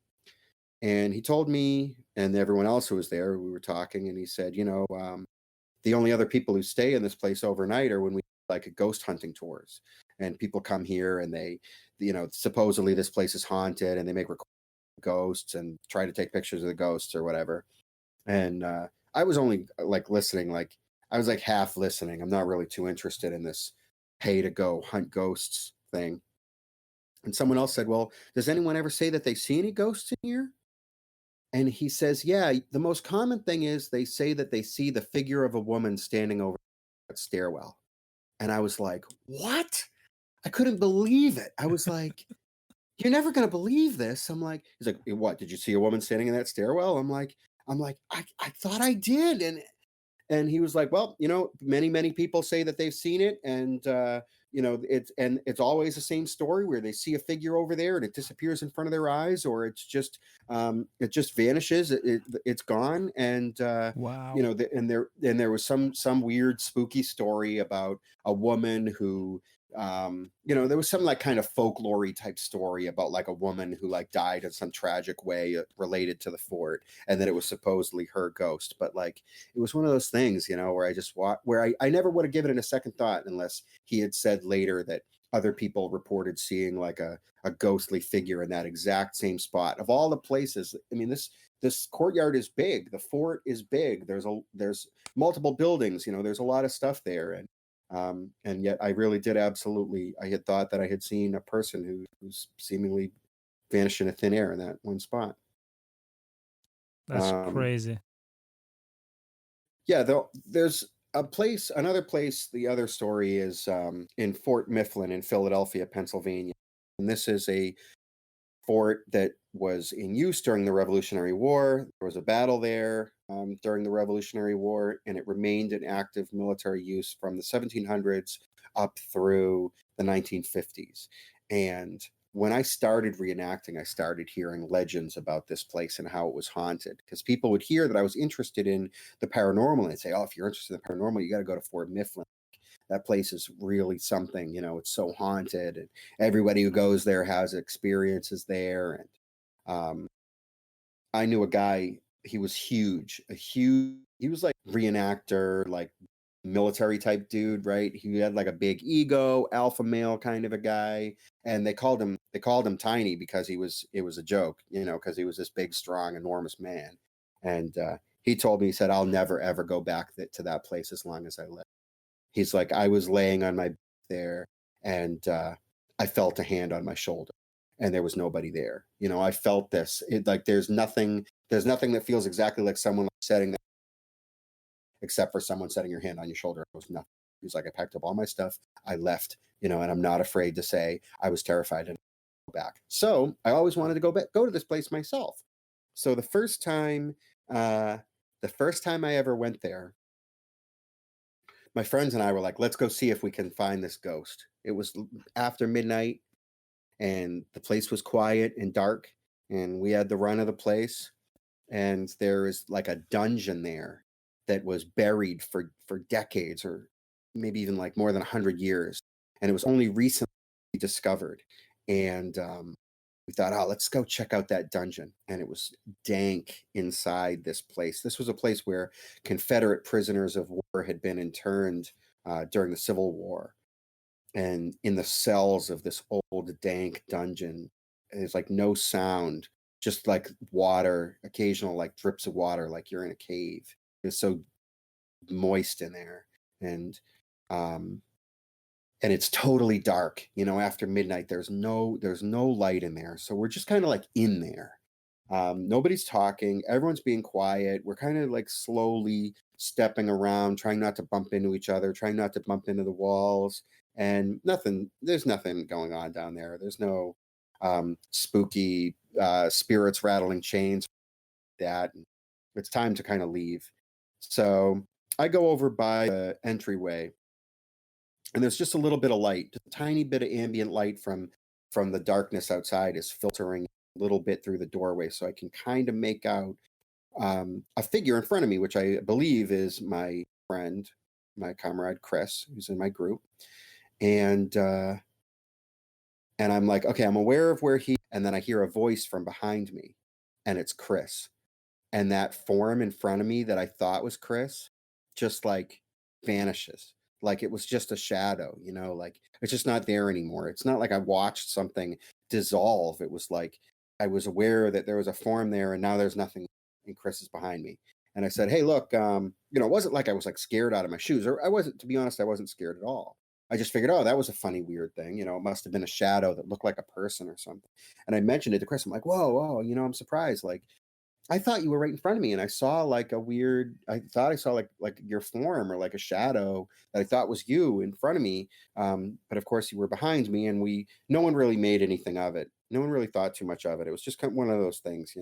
And he told me and everyone else who was there, we were talking, and he said, the only other people who stay in this place overnight are when we like ghost hunting tours, and people come here and they, supposedly this place is haunted, and they make ghosts and try to take pictures of the ghosts or whatever. And I was only like listening, like I was like half listening. I'm not really too interested in this pay to go hunt ghosts thing. And someone else said, well, does anyone ever say that they see any ghosts in here? And he says, yeah, the most common thing is they say that they see the figure of a woman standing over that stairwell. And I was like, what? I couldn't believe it. I was like, you're never going to believe this. I'm like, he's like, what? Did you see a woman standing in that stairwell? I'm like, I thought I did. And he was like, well, many people say that they've seen it, and it's always the same story where they see a figure over there and it disappears in front of their eyes, or it just vanishes. It's gone. And Wow. and there was some weird spooky story about a woman who there was some like kind of folklore type story about like a woman who like died in some tragic way related to the fort, and that it was supposedly her ghost. But like, it was one of those things, where I just where I never would have given it a second thought unless he had said later that other people reported seeing like a ghostly figure in that exact same spot. Of all the places, I mean, this courtyard is big. The fort is big. There's multiple buildings, there's a lot of stuff there. And yet I really did I had thought that I had seen a person who's seemingly vanished into thin air in that one spot. That's crazy. Yeah, there's another place. The other story is in Fort Mifflin in Philadelphia, Pennsylvania. And this is a fort that was in use during the Revolutionary War. There was a battle there during the Revolutionary War, and it remained in active military use from the 1700s up through the 1950s. And when I started reenacting, I started hearing legends about this place and how it was haunted, because people would hear that I was interested in the paranormal and say, oh, if you're interested in the paranormal, you got to go to Fort Mifflin. That place is really something, it's so haunted, and everybody who goes there has experiences there. And I knew a guy, he was huge, he was like reenactor, like military type dude, right? He had like a big ego, alpha male kind of a guy. And they called him Tiny because it was a joke, because he was this big, strong, enormous man. And he told me, he said, I'll never, ever go back to that place as long as I live. He's like, I was laying on my back there, and I felt a hand on my shoulder, and there was nobody there. I felt this. Like there's nothing that feels exactly like someone setting that, except for someone setting your hand on your shoulder. It was nothing. He's like, I packed up all my stuff, I left, and I'm not afraid to say I was terrified and go back. So I always wanted to go to this place myself. So the first time I ever went there, my friends and I were like, let's go see if we can find this ghost. It was after midnight, and the place was quiet and dark, and we had the run of the place. And there is like a dungeon there that was buried for decades, or maybe even like more than 100 years, and it was only recently discovered. And we thought, oh, let's go check out that dungeon. And it was dank inside this place. This was a place where Confederate prisoners of war had been interned during the Civil War. And in the cells of this old dank dungeon, there's like no sound, just like water, occasional like drips of water, like you're in a cave. It's so moist in there. Um and it's totally dark, after midnight. There's no light in there, so we're just kind of like in there. Nobody's talking, everyone's being quiet. We're kind of like slowly stepping around, trying not to bump into each other, trying not to bump into the walls. And there's nothing going on down there. There's no spooky spirits rattling chains. That It's time to kind of leave. So I go over by the entryway, and there's just a little bit of light, just a tiny bit of ambient light from the darkness outside is filtering a little bit through the doorway, so I can kind of make out a figure in front of me, which I believe is my friend, my comrade Chris, who's in my group. And I'm like, okay, I'm aware of where and then I hear a voice from behind me, and it's Chris. And that form in front of me that I thought was Chris just like vanishes. Like it was just a shadow, like it's just not there anymore. It's not like I watched something dissolve. It was like I was aware that there was a form there, and now there's nothing, and Chris is behind me. And I said, hey, look, it wasn't like I was like scared out of my shoes, or I wasn't, to be honest, I wasn't scared at all. I just figured, oh, that was a funny, weird thing. It must have been a shadow that looked like a person or something. And I mentioned it to Chris. I'm like, whoa, I'm surprised. Like, I thought you were right in front of me, and I saw like I thought I saw like your form, or like a shadow that I thought was you in front of me. But of course you were behind me, and no one really made anything of it. No one really thought too much of it. It was just kind of one of those things.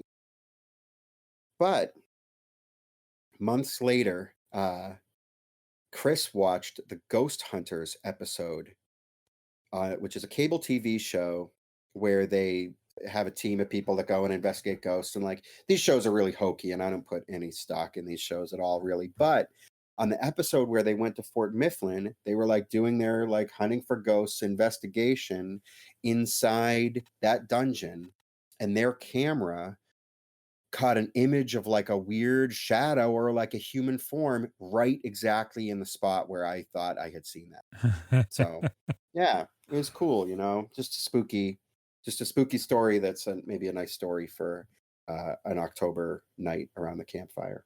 But months later, Chris watched the Ghost Hunters episode, which is a cable TV show where they have a team of people that go and investigate ghosts. And like, these shows are really hokey, and I don't put any stock in these shows at all, really. But on the episode where they went to Fort Mifflin, they were like doing their like hunting for ghosts investigation inside that dungeon, and their camera caught an image of like a weird shadow or like a human form right exactly in the spot where I thought I had seen that. So yeah, it was cool, just a spooky story. That's maybe a nice story for an October night around the campfire.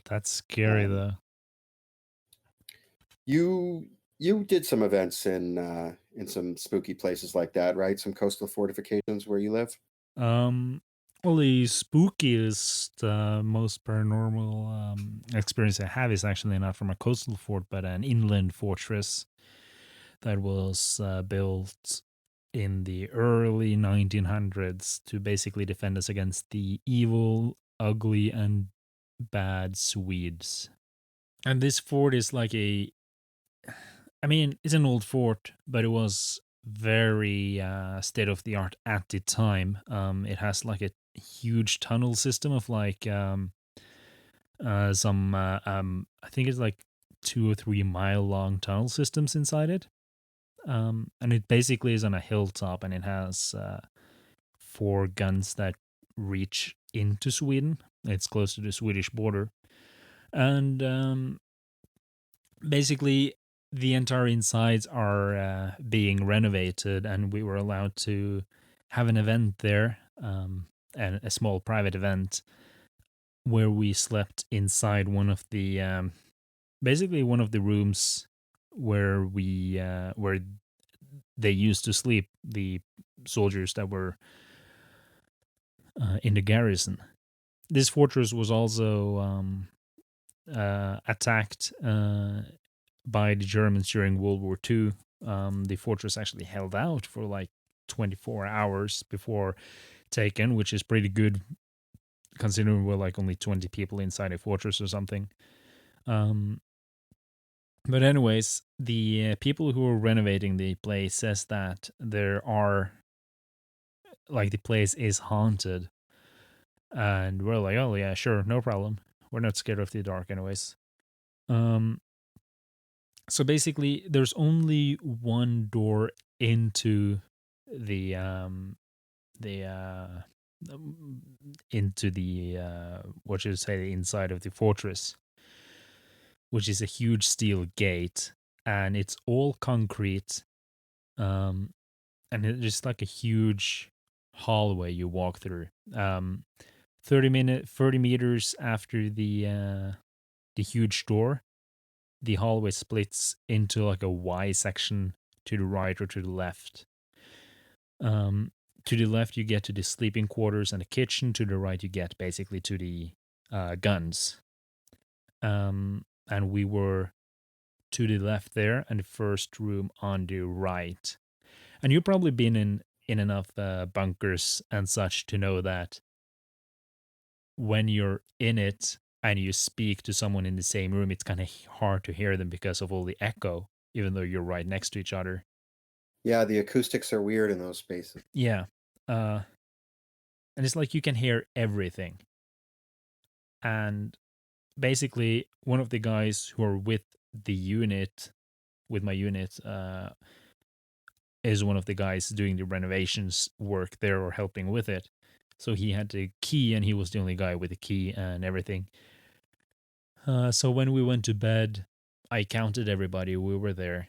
That's scary, Um, though. you did some events in some spooky places like that, right? Some coastal fortifications where you live. Um, well, the spookiest, most paranormal experience I have is actually not from a coastal fort, but an inland fortress that was built in the early 1900s to basically defend us against the evil, ugly, and bad Swedes. And this fort is like it's an old fort, but it was very state of the art at the time. It has like a huge tunnel system of like I think it's like 2 or 3 mile long tunnel systems inside it. And it basically is on a hilltop, and it has 4 guns that reach into Sweden. It's close to the Swedish border. And basically, the entire insides are being renovated, and we were allowed to have an event there, and a small private event where we slept inside one of the basically one of the rooms where where they used to sleep, the soldiers that were in the garrison. This fortress was also attacked by the Germans during World War II. The fortress actually held out for like 24 hours before taken, which is pretty good considering we're like only 20 people inside a fortress or something. But anyways, the people who are renovating the place says that there are like the place is haunted. And we're like, oh yeah, sure, no problem. We're not scared of the dark anyways. Um so basically there's only one door into the the um, into the what should I say, the inside of the fortress, which is a huge steel gate, and it's all concrete. Um and it's just like a huge hallway you walk through. 30 meters after the huge door, the hallway splits into like a Y section to the right or to the left. Um, to the left, you get to the sleeping quarters and the kitchen. To the right, you get basically to the guns. And we were to the left there, and the first room on the right. And you've probably been in enough bunkers and such to know that when you're in it and you speak to someone in the same room, it's kind of hard to hear them because of all the echo, even though you're right next to each other. Yeah, the acoustics are weird in those spaces. Yeah. Uh, and it's like you can hear everything. And basically, one of the guys who are with the unit, with my unit, is one of the guys doing the renovations work there or helping with it. So he had the key, and he was the only guy with the key and everything. So when we went to bed, I counted everybody. We were there,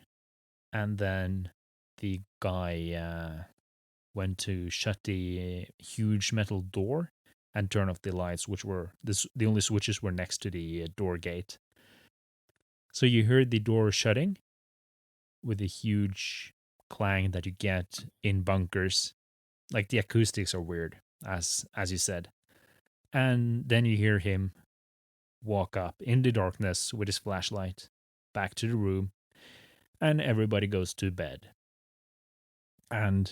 and then the guy went to shut the huge metal door and turn off the lights, which were the only switches were next to the door gate. So you heard the door shutting with a huge clang that you get in bunkers. Like the acoustics are weird, as you said. And then you hear him walk up in the darkness with his flashlight back to the room, and everybody goes to bed. And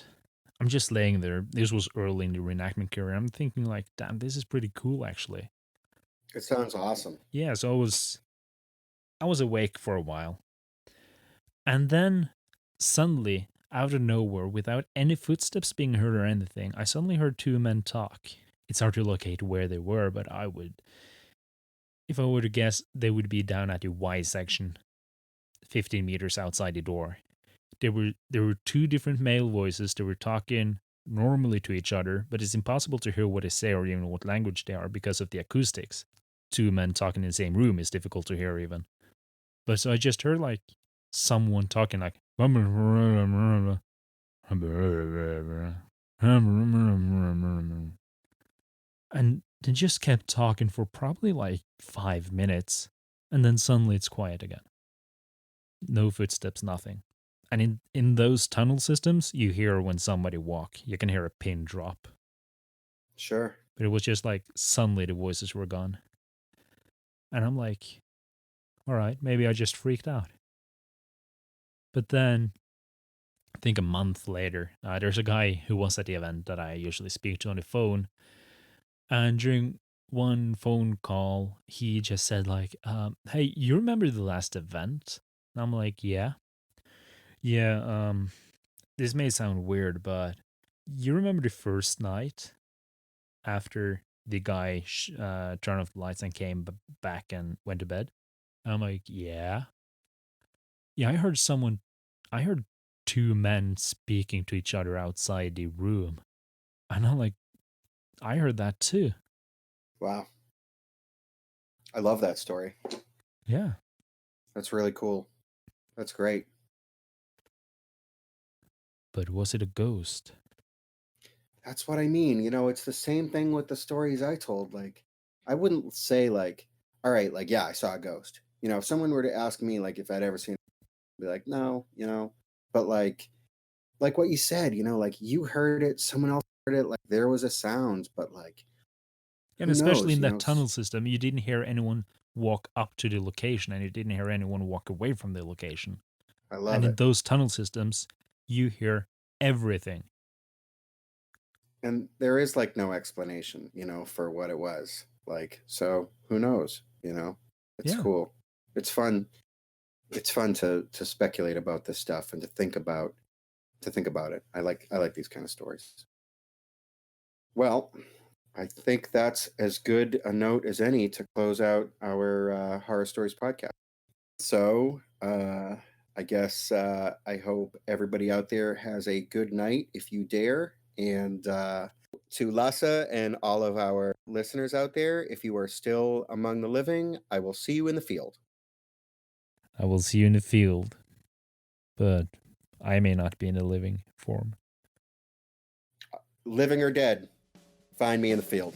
I'm just laying there. This was early in the reenactment career. I'm thinking like, damn, this is pretty cool actually. It sounds awesome. Yeah, so I was awake for a while. And then suddenly, out of nowhere, without any footsteps being heard or anything, I suddenly heard two men talk. It's hard to locate where they were, but if I were to guess, they would be down at the Y section, 15 meters outside the door. There were two different male voices. They were talking normally to each other, but it's impossible to hear what they say or even what language they are because of the acoustics. Two men talking in the same room is difficult to hear even. But so I just heard like someone talking like and they just kept talking for probably like 5 minutes, and then suddenly it's quiet again. No footsteps, nothing. And in those tunnel systems, you hear when somebody walk. You can hear a pin drop. Sure. But it was just like suddenly the voices were gone. And I'm like, all right, maybe I just freaked out. But then I think a month later, there's a guy who was at the event that I usually speak to on the phone. And during one phone call, he just said like, hey, you remember the last event? And I'm like, yeah. Yeah, this may sound weird, but you remember the first night after the guy turned off the lights and came back and went to bed? And I'm like, yeah. Yeah, I heard two men speaking to each other outside the room. And I'm like, I heard that too. Wow. I love that story. Yeah. That's really cool. That's great. But was it a ghost? That's what I mean. It's the same thing with the stories I told. Like, I wouldn't say like, all right, like, yeah, I saw a ghost. If someone were to ask me like if I'd ever seen, I'd be like, no. But like what you said, like you heard it, someone else heard it, like there was a sound, but like, And who especially knows? in that tunnel system, you didn't hear anyone walk up to the location and you didn't hear anyone walk away from the location. I And love in it. those tunnel systems, you hear everything. And there is like no explanation, for what it was. Like, so who knows? It's Yeah. cool. It's fun. It's fun to speculate about this stuff and to think about it. I like these kind of stories. Well, I think that's as good a note as any to close out our Horror Stories podcast. So, I guess I hope everybody out there has a good night if you dare. And to Lasse and all of our listeners out there, if you are still among the living, I will see you in the field. I will see you in the field, but I may not be in a living form. Living or dead, find me in the field.